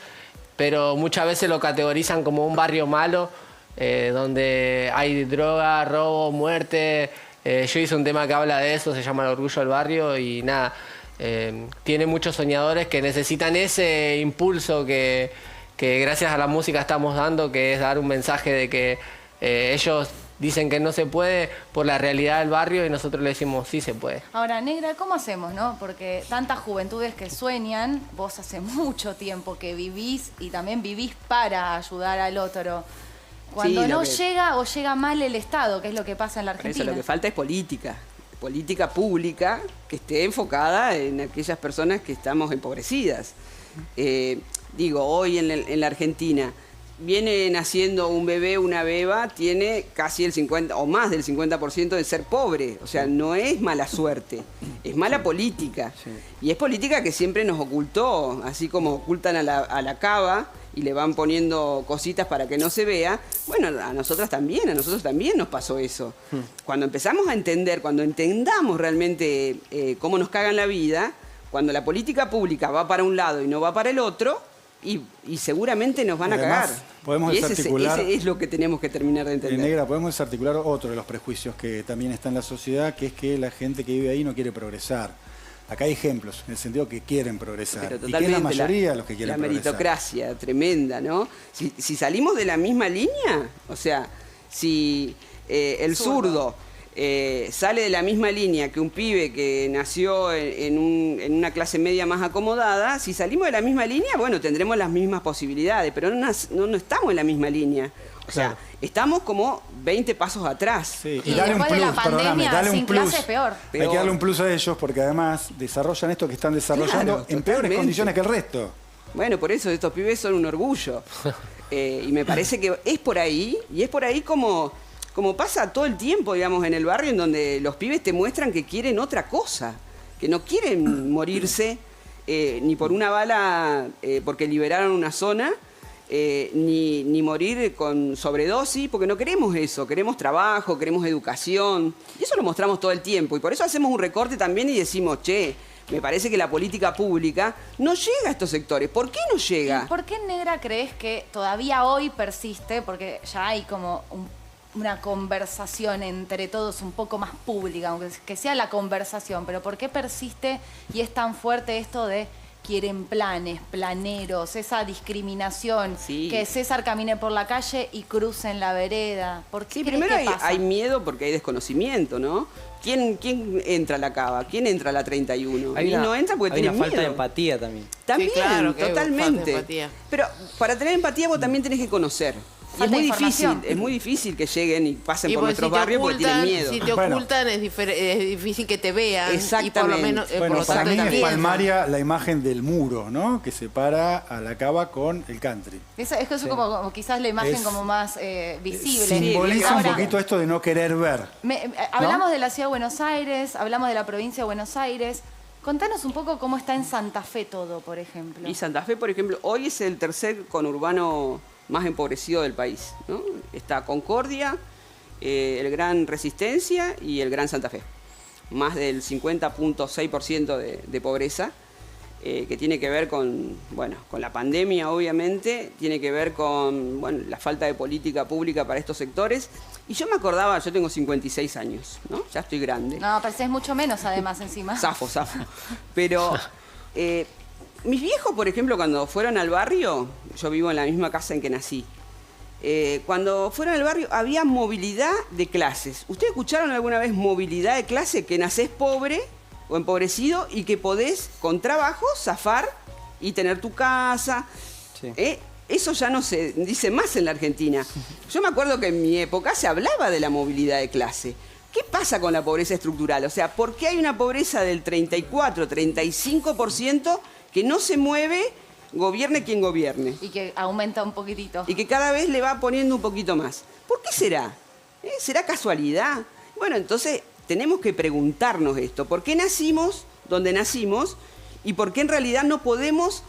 pero muchas veces lo categorizan como un barrio malo, donde hay droga, robo, muerte. Yo hice un tema que habla de eso, se llama El Orgullo del Barrio, y nada, tiene muchos soñadores que necesitan ese impulso que gracias a la música estamos dando, que es dar un mensaje de que ellos dicen que no se puede por la realidad del barrio y nosotros le decimos sí se puede. Ahora, Negra, ¿cómo hacemos, no? Porque tantas juventudes que sueñan, vos hace mucho tiempo que vivís y también vivís para ayudar al otro. Cuando no llega o llega mal el Estado, que es lo que pasa en la Argentina. Eso, lo que falta es política pública que esté enfocada en aquellas personas que estamos empobrecidas. Hoy en la Argentina viene naciendo un bebé, una beba, tiene casi el 50 o más del 50% de ser pobre. O sea, no es mala suerte, es mala política. Sí. Y es política que siempre nos ocultó, así como ocultan a la cava y le van poniendo cositas para que no se vea. Bueno, a nosotros también nos pasó eso. Cuando empezamos a entender, cuando entendamos realmente cómo nos cagan la vida, cuando la política pública va para un lado y no va para el otro, y seguramente nos van a cagar. Podemos y ese es lo que tenemos que terminar de entender. Negra, podemos desarticular otro de los prejuicios que también está en la sociedad, que es que la gente que vive ahí no quiere progresar. Acá hay ejemplos, en el sentido que quieren progresar. Pero y que es la mayoría los que quieren progresar. La meritocracia tremenda, ¿no? Si salimos de la misma línea, o sea, si el zurdo sale de la misma línea que un pibe que nació en una clase media más acomodada, si salimos de la misma línea, bueno, tendremos las mismas posibilidades, pero no estamos en la misma línea. O sea, estamos como 20 pasos atrás. Sí. Y dale un plus, de la pandemia, dale un plus. Clase, peor. Hay que darle un plus a ellos porque además desarrollan esto que están desarrollando en peores condiciones que el resto. Bueno, por eso estos pibes son un orgullo. Y me parece que es por ahí, y es por ahí como pasa todo el tiempo, digamos, en el barrio, en donde los pibes te muestran que quieren otra cosa, que no quieren morirse ni por una bala porque liberaron una zona, ni morir con sobredosis, porque no queremos eso, queremos trabajo, queremos educación, y eso lo mostramos todo el tiempo, y por eso hacemos un recorte también y decimos, che, me parece que la política pública no llega a estos sectores. ¿Por qué no llega? ¿Y por qué, Negra, crees que todavía hoy persiste? Porque ya hay como una conversación entre todos un poco más pública, aunque que sea la conversación, pero ¿por qué persiste y es tan fuerte esto de quieren planes, planeros, esa discriminación, que César camine por la calle y cruce en la vereda? ¿Por qué primero hay miedo porque hay desconocimiento, ¿no? ¿Quién entra a la cava? ¿Quién entra a la 31? No entra porque tiene miedo. Hay una falta de empatía también. También, sí, claro, totalmente. Pero para tener empatía vos también tenés que conocer. Y es muy difícil que lleguen y pasen por nuestros barrios porque tienen miedo. Si te ocultan es difícil que te vean. Exactamente. Y por lo menos, bueno, para mí es palmaria la imagen del muro, ¿no? Que separa a la cava con el country. Es como quizás la imagen como más visible. Simboliza un poquito esto de no querer ver. Hablamos de la Ciudad de Buenos Aires, hablamos de la provincia de Buenos Aires. Contanos un poco cómo está en Santa Fe todo, por ejemplo. Y Santa Fe, por ejemplo, hoy es el tercer conurbano más empobrecido del país, ¿no? Está Concordia, el Gran Resistencia y el Gran Santa Fe. Más del 50.6% de pobreza, que tiene que ver con la pandemia, obviamente, tiene que ver con la falta de política pública para estos sectores. Y yo me acordaba, yo tengo 56 años, ¿no? Ya estoy grande. No, parecés mucho menos además encima. Zafo. Pero mis viejos, por ejemplo, cuando fueron al barrio, yo vivo en la misma casa en que nací, cuando fueron al barrio había movilidad de clases. ¿Ustedes escucharon alguna vez movilidad de clase? Que nacés pobre o empobrecido y que podés con trabajo zafar y tener tu casa. Sí. Eso ya no se dice más en la Argentina. Yo me acuerdo que en mi época se hablaba de la movilidad de clase. ¿Qué pasa con la pobreza estructural? O sea, ¿por qué hay una pobreza del 34, 35% que no se mueve, gobierne quien gobierne? Y que aumenta un poquitito. Y que cada vez le va poniendo un poquito más. ¿Por qué será? ¿Será casualidad? Bueno, entonces tenemos que preguntarnos esto. ¿Por qué nacimos donde nacimos y por qué en realidad no podemos...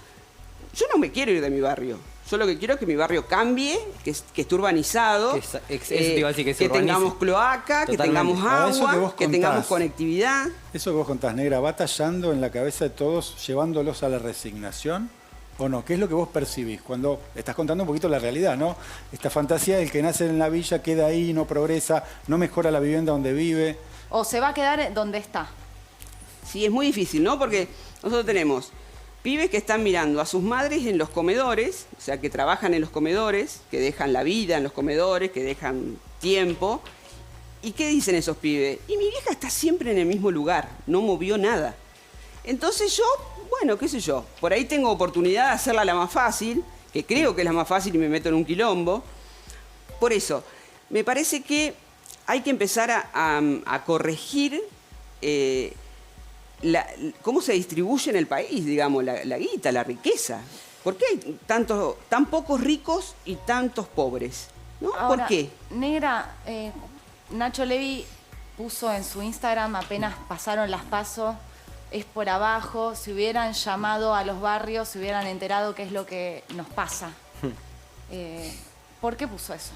Yo no me quiero ir de mi barrio. Yo lo que quiero es que mi barrio cambie, que esté urbanizado, que tengamos cloaca, que tengamos agua, que tengamos conectividad. Eso que vos contás, Negra, ¿va tallando en la cabeza de todos, llevándolos a la resignación o no? ¿Qué es lo que vos percibís cuando estás contando un poquito la realidad, ¿no? Esta fantasía del que nace en la villa queda ahí, no progresa, no mejora la vivienda donde vive. O se va a quedar donde está. Sí, es muy difícil, ¿no? Porque nosotros tenemos pibes que están mirando a sus madres en los comedores, o sea, que trabajan en los comedores, que dejan la vida en los comedores, que dejan tiempo. ¿Y qué dicen esos pibes? Y mi vieja está siempre en el mismo lugar, no movió nada. Entonces yo, bueno, qué sé yo, por ahí tengo oportunidad de hacerla la más fácil, que creo que es la más fácil y me meto en un quilombo. Por eso, me parece que hay que empezar a corregir cómo se distribuye en el país, digamos, la guita, la riqueza. ¿Por qué hay tan pocos ricos y tantos pobres? ¿No? Ahora, ¿por qué? Negra, Nacho Levi puso en su Instagram, apenas pasaron las PASO, es por abajo, si hubieran llamado a los barrios, se hubieran enterado qué es lo que nos pasa. ¿Por qué puso eso?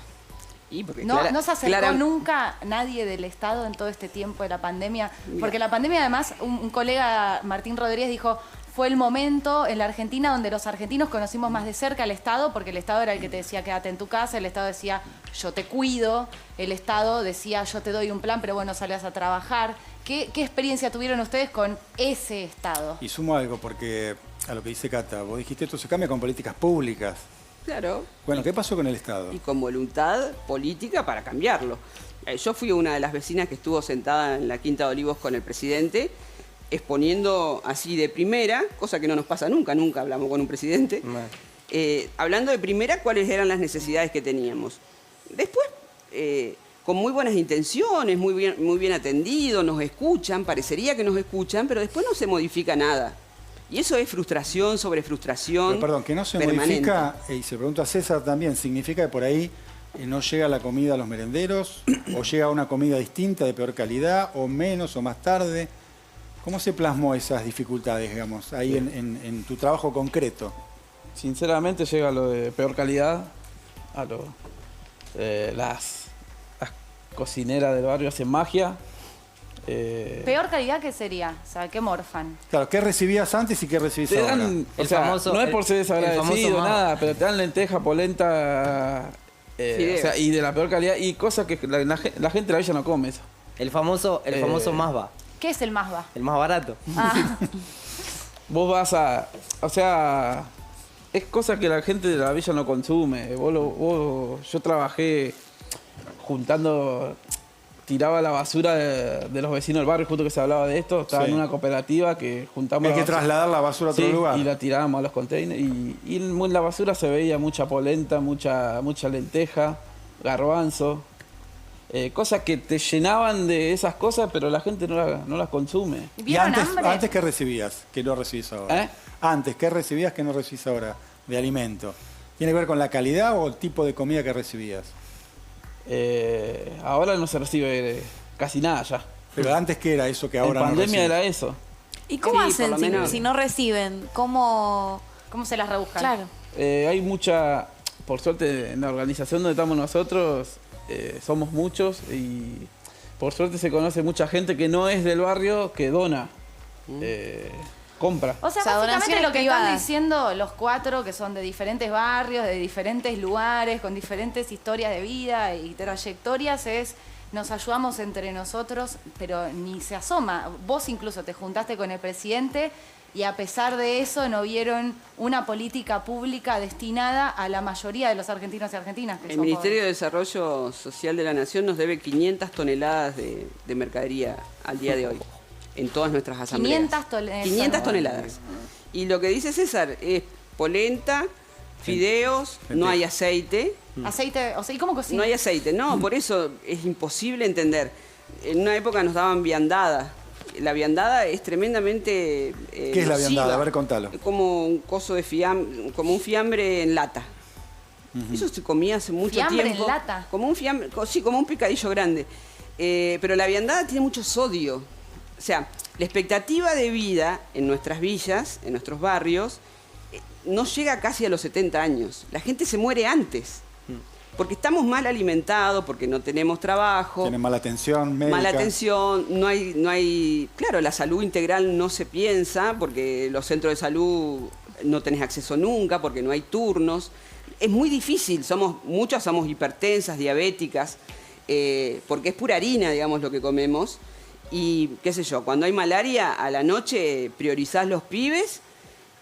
No se acercó nunca nadie del Estado en todo este tiempo de la pandemia, porque la pandemia además, un colega, Martín Rodríguez, dijo, fue el momento en la Argentina donde los argentinos conocimos más de cerca al Estado, porque el Estado era el que te decía quédate en tu casa, el Estado decía yo te cuido, el Estado decía yo te doy un plan, pero bueno, salías a trabajar. ¿Qué experiencia tuvieron ustedes con ese Estado? Y sumo algo, porque a lo que dice Cata, vos dijiste esto se cambia con políticas públicas. Claro. Bueno, ¿qué pasó con el Estado? Y con voluntad política para cambiarlo. Yo fui una de las vecinas que estuvo sentada en la Quinta de Olivos con el presidente, exponiendo así de primera, cosa que no nos pasa nunca hablamos con un presidente, hablando de primera cuáles eran las necesidades que teníamos. Después, con muy buenas intenciones, muy bien atendido, nos escuchan, parecería que nos escuchan, pero después no se modifica nada. Y eso es frustración sobre frustración. Pero, perdón, que no se permanente. modifica, y se pregunta a César también, ¿significa que por ahí no llega la comida a los merenderos? ¿O llega una comida distinta, de peor calidad, o menos, o más tarde? ¿Cómo se plasmó esas dificultades, digamos, ahí en tu trabajo concreto? Sinceramente llega lo de peor calidad, a las cocineras del barrio hacen magia. ¿Peor calidad qué sería? O sea, ¿qué morfan? Claro, ¿qué recibías antes y qué recibís ahora? No es por ser desagradecido, nada, pero te dan lenteja, polenta, y de la peor calidad, y cosas que la gente de la villa no come eso. El famoso Masva. ¿Qué es el Masva? El más barato. Vos vas o sea, es cosa que la gente de la villa no consume. Yo trabajé juntando, tiraba la basura de los vecinos del barrio, justo que se hablaba de esto. Estaba en una cooperativa que juntamos. Hay que trasladar la basura a otro lugar. Y la tirábamos a los containers. Y en la basura se veía mucha polenta, mucha lenteja, garbanzo. Cosas que te llenaban de esas cosas, pero la gente no las consume. ¿Y antes qué recibías que no recibís ahora? Antes, ¿qué recibías que no recibís ahora de alimento? ¿Tiene que ver con la calidad o el tipo de comida que recibías? Ahora no se recibe casi nada ya. Pero antes, ¿qué era eso que ahora no recibes? En pandemia era eso. ¿Y cómo hacen si no reciben? ¿Cómo se las rebuscan? Claro. Hay mucha, por suerte en la organización donde estamos nosotros, somos muchos y por suerte se conoce mucha gente que no es del barrio que dona, compra. O sea, básicamente lo que están diciendo los cuatro, que son de diferentes barrios, de diferentes lugares, con diferentes historias de vida y trayectorias, es nos ayudamos entre nosotros, pero ni se asoma. Vos incluso te juntaste con el presidente y a pesar de eso no vieron una política pública destinada a la mayoría de los argentinos y argentinas. El Ministerio de Desarrollo Social de la Nación nos debe 500 toneladas de mercadería al día de hoy, en todas nuestras asambleas. 500 toneladas. Y lo que dice César es polenta, fideos, no hay aceite. Aceite, o sea, ¿y cómo cocinan? No hay aceite, no, por eso es imposible entender. En una época nos daban viandada. La viandada es tremendamente ¿Qué es la viandada? A ver, contalo. Es como un coso de fiambre, como un fiambre en lata. Eso se comía hace mucho tiempo. ¿Fiambre en lata? Como un fiambre, sí, como un picadillo grande. Pero la viandada tiene mucho sodio. O sea, La expectativa de vida en nuestras villas, en nuestros barrios, no llega casi a los 70 años. La gente se muere antes. Porque estamos mal alimentados, porque no tenemos trabajo. Tienen mala atención médica. Mala atención, no hay... Claro, la salud integral no se piensa, porque los centros de salud no tenés acceso nunca, porque no hay turnos. Es muy difícil, muchas somos hipertensas, diabéticas, porque es pura harina, digamos, lo que comemos. Y, qué sé yo, cuando hay malaria, a la noche priorizás los pibes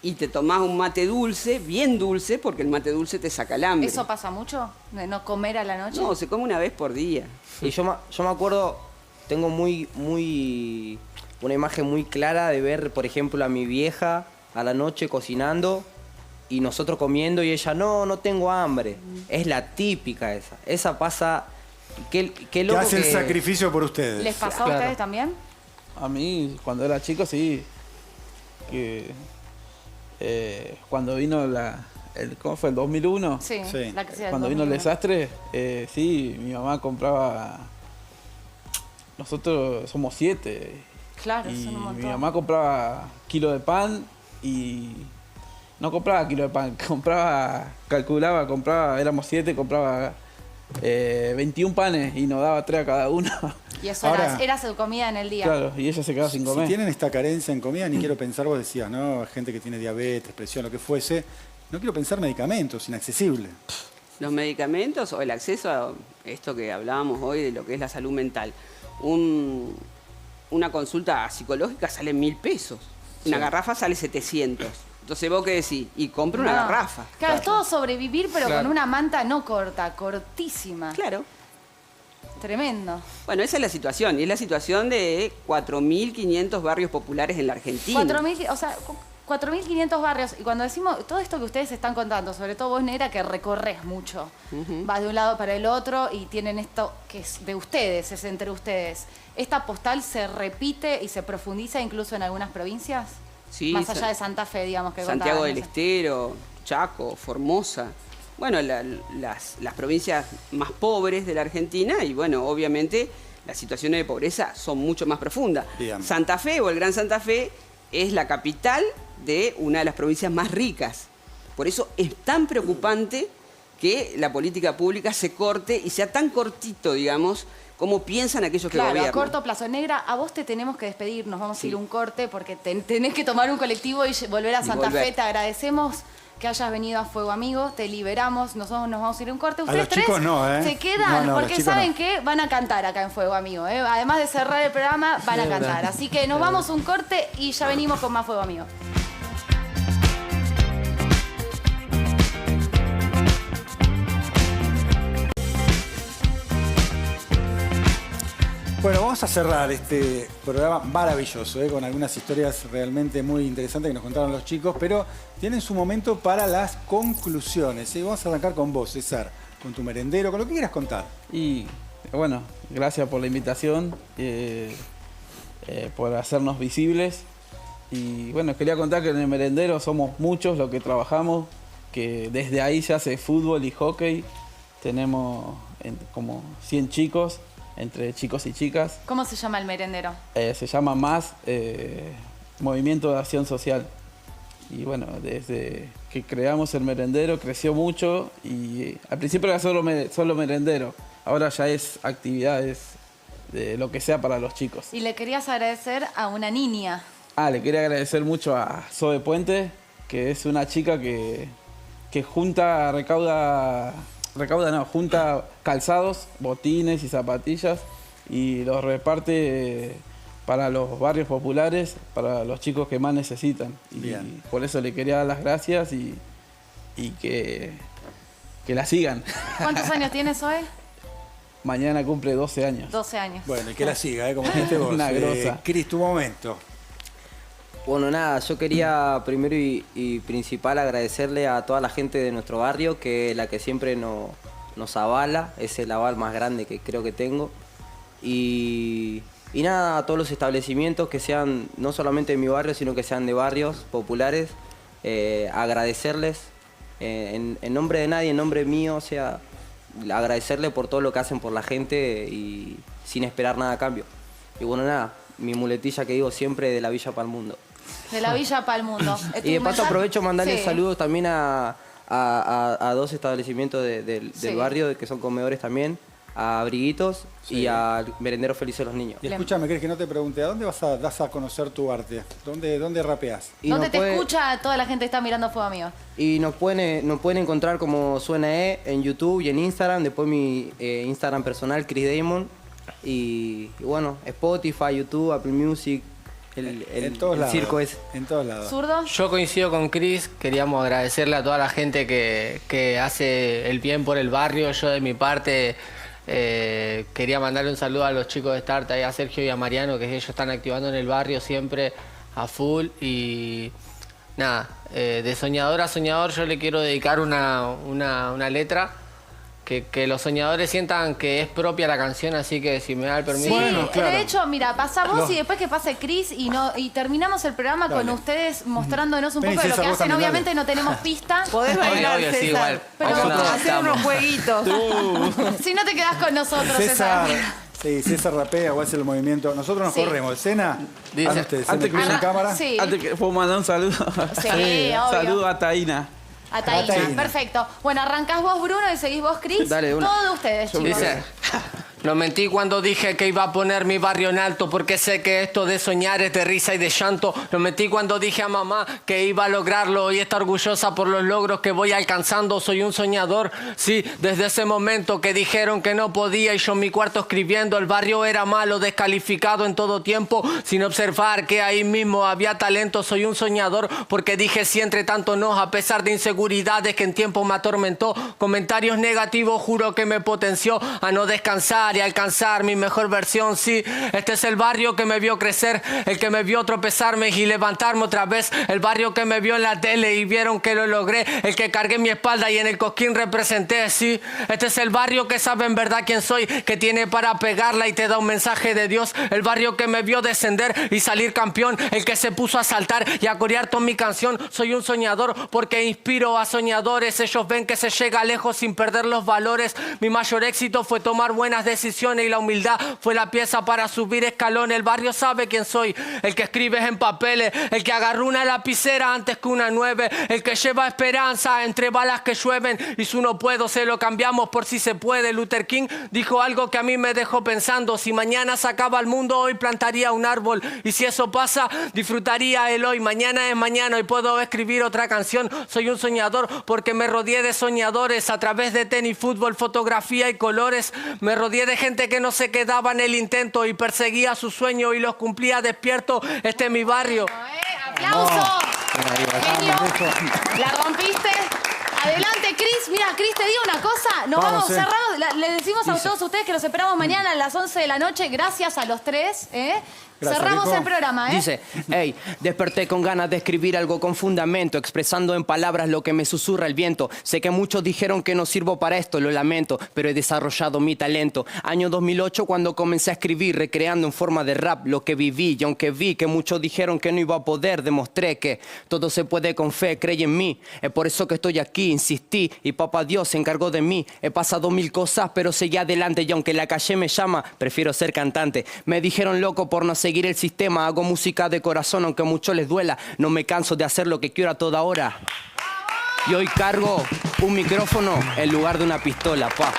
y te tomás un mate dulce, bien dulce, porque el mate dulce te saca el hambre. ¿Eso pasa mucho? ¿De no comer a la noche? No, se come una vez por día. Y yo me acuerdo, tengo una imagen muy clara de ver, por ejemplo, a mi vieja a la noche cocinando y nosotros comiendo y ella, no tengo hambre. Es la típica esa. Esa pasa... Qué loco que hace el sacrificio por ustedes. ¿Les pasó a ustedes también? A mí, cuando era chico, sí. Cuando vino ¿cómo fue? ¿El 2001? Sí, sí. La crisis del Cuando vino el 2001. desastre, sí, mi mamá compraba... Nosotros somos 7. Claro, y son un montón. mi mamá compraba kilo de pan y... No compraba kilo de pan, compraba, éramos 7, compraba 21 panes y nos daba 3 a cada uno. Y eso Ahora, era su comida en el día. Claro, y ella se quedaba sin comer. Si tienen esta carencia en comida, ni quiero pensar, vos decías, ¿no? Gente que tiene diabetes, presión, lo que fuese. No quiero pensar medicamentos, inaccesible. Los medicamentos o el acceso a esto que hablábamos hoy de lo que es la salud mental. Una consulta psicológica sale 1.000 pesos. Una garrafa sale 700. Entonces, ¿vos qué decís? Y compra una garrafa. Claro, es todo sobrevivir, pero Claro. con una manta no corta, cortísima. Claro. Tremendo. Bueno, esa es la situación. Y es la situación de 4.500 barrios populares en la Argentina. 4.500 barrios. Y cuando decimos todo esto que ustedes están contando, sobre todo vos, Negra, que recorres mucho. Vas de un lado para el otro y tienen esto que es de ustedes, es entre ustedes. ¿Esta postal se repite y se profundiza incluso en algunas provincias? Sí, Más allá de Santa Fe, digamos, que Santiago contaban, del no sé. Estero, Chaco, Formosa. Bueno, las provincias más pobres de la Argentina y, bueno, obviamente las situaciones de pobreza son mucho más profundas. Bien. Santa Fe o el Gran Santa Fe es la capital de una de las provincias más ricas. Por eso es tan preocupante que la política pública se corte y sea tan cortito, digamos, como piensan aquellos que Claro, gobiernan. a corto plazo. Negra, a vos te tenemos que despedir, nos vamos a ir a un corte porque tenés que tomar un colectivo y volver a Y Santa volver. Fe. Te agradecemos que hayas venido a Fuego Amigo, te liberamos, nosotros nos vamos a ir a un corte. A Ustedes los chicos tres no, ¿eh? se quedan No, los porque chicos saben no. que van a cantar acá en Fuego Amigo. Además de cerrar el programa, van a cantar. Así que nos vamos a un corte y ya venimos con más Fuego Amigo. Bueno, vamos a cerrar este programa maravilloso, con algunas historias realmente muy interesantes que nos contaron los chicos, pero tienen su momento para las conclusiones. Vamos a arrancar con vos, César, con tu merendero, con lo que quieras contar. Y bueno, gracias por la invitación, por hacernos visibles. Y bueno, quería contar que en el merendero somos muchos los que trabajamos, que desde ahí se hace fútbol y hockey. Tenemos como 100 chicos, entre chicos y chicas. ¿Cómo se llama el merendero? Se llama MAS, Movimiento de Acción Social. Y bueno, desde que creamos el merendero creció mucho y al principio era solo merendero. Ahora ya es actividades de lo que sea para los chicos. Y le querías agradecer a una niña. Le quería agradecer mucho a Zoe Puente, que es una chica que junta calzados, botines y zapatillas y los reparte para los barrios populares, para los chicos que más necesitan. Bien. Y por eso le quería dar las gracias y que la sigan. ¿Cuántos años tienes hoy? Mañana cumple 12 años. 12 años. Bueno, y que la siga, como dijiste vos. Una grosa. Cris, tu momento. Bueno, nada, yo quería primero y principal agradecerle a toda la gente de nuestro barrio, que es la que siempre nos avala, es el aval más grande que creo que tengo. Y nada, a todos los establecimientos que sean no solamente de mi barrio, sino que sean de barrios populares, agradecerles en nombre de nadie, en nombre mío, o sea, agradecerle por todo lo que hacen por la gente y sin esperar nada a cambio. Y bueno, nada, mi muletilla que digo siempre, de la Villa para el Mundo. De la Villa para el Mundo. Y de paso aprovecho mandarle Sí. saludos también a 2 establecimientos del Sí. barrio, que son comedores también, a Abriguitos y al Merendero Feliz de los Niños. Y escúchame, ¿querés que no te pregunte a dónde das a conocer tu arte? ¿Dónde rapeás? ¿Dónde te escucha toda la gente que está mirando Fuego Amigo? Y nos pueden encontrar como Suena en YouTube y en Instagram, después mi Instagram personal, Chris Damon, y bueno, Spotify, YouTube, Apple Music, el circo es. En todos lados. ¿Zurdo? Yo coincido con Chris, queríamos agradecerle a toda la gente que hace el bien por el barrio. Yo de mi parte quería mandarle un saludo a los chicos de Start, a Sergio y a Mariano, que ellos están activando en el barrio siempre a full. Y nada, de soñador a soñador yo le quiero dedicar una letra. Que los soñadores sientan que es propia la canción, así que si me da el permiso. Sí, de hecho, mira, pasa vos y después que pase Chris y terminamos el programa con ustedes mostrándonos un poco de lo que hacen. Obviamente no tenemos pista. Podés bailar, Obvio, César. sí, igual. Pero hacer unos jueguitos. Si no te quedás con nosotros, César. Sí, César rapea o hace el movimiento. Nosotros nos corremos. ¿Escena? Dice, antes que en cámara. Sí. Antes que puedo mandar un saludo. Sí, obvio. Saludo a Taina. A Taina, perfecto. Bueno, arrancás vos, Bruno, y seguís vos, Chris. Dale, de una. Todos ustedes, chicos. Dice, no mentí cuando dije que iba a poner mi barrio en alto, porque sé que esto de soñar es de risa y de llanto. No mentí cuando dije a mamá que iba a lograrlo y está orgullosa por los logros que voy alcanzando. Soy un soñador, sí, desde ese momento que dijeron que no podía y yo en mi cuarto escribiendo. El barrio era malo, descalificado en todo tiempo, sin observar que ahí mismo había talento. Soy un soñador porque dije sí entre tanto no, a pesar de inseguridades que en tiempo me atormentó. Comentarios negativos juro que me potenció a no descansar y alcanzar mi mejor versión. Sí, este es el barrio que me vio crecer, el que me vio tropezarme y levantarme otra vez, el barrio que me vio en la tele y vieron que lo logré, el que cargué mi espalda y en el Cosquín representé. Sí, este es el barrio que sabe en verdad quién soy, que tiene para pegarla y te da un mensaje de Dios, el barrio que me vio descender y salir campeón, el que se puso a saltar y a corear toda mi canción. Soy un soñador porque inspiro a soñadores, ellos ven que se llega lejos sin perder los valores. Mi mayor éxito fue tomar buenas decisiones y la humildad fue la pieza para subir escalón. El barrio sabe quién soy, el que escribes en papeles, el que agarró una lapicera antes que una 9, el que lleva esperanza entre balas que llueven y su no puedo se lo cambiamos por si se puede. Luther King dijo algo que a mí me dejó pensando, si mañana se acaba el mundo hoy plantaría un árbol y si eso pasa disfrutaría el hoy. Mañana es mañana y puedo escribir otra canción. Soy un soñador porque me rodeé de soñadores a través de tenis, fútbol, fotografía y colores. Me rodeé de gente que no se quedaba en el intento y perseguía su sueño y los cumplía despierto. Este es mi barrio. ¡Aplauso! Genio, la rompiste. Adelante, Chris. Mira, Chris, te digo una cosa. Nos vamos cerramos. Le decimos a todos ustedes que los esperamos mañana a las 11 de la noche. Gracias a los tres. Gracias, cerramos Rico. el programa, Dice, hey, desperté con ganas de escribir algo con fundamento, expresando en palabras lo que me susurra el viento. Sé que muchos dijeron que no sirvo para esto, lo lamento, pero he desarrollado mi talento. Año 2008 cuando comencé a escribir, recreando en forma de rap lo que viví. Y aunque vi que muchos dijeron que no iba a poder, demostré que todo se puede con fe, creí en mí. Es por eso que estoy aquí, insistí, y papá Dios se encargó de mí. He pasado 1000 cosas, pero seguí adelante. Y aunque la calle me llama, prefiero ser cantante. Me dijeron loco por no seguir el sistema, hago música de corazón aunque a muchos les duela, no me canso de hacer lo que quiero a toda hora y hoy cargo un micrófono en lugar de una pistola, pa.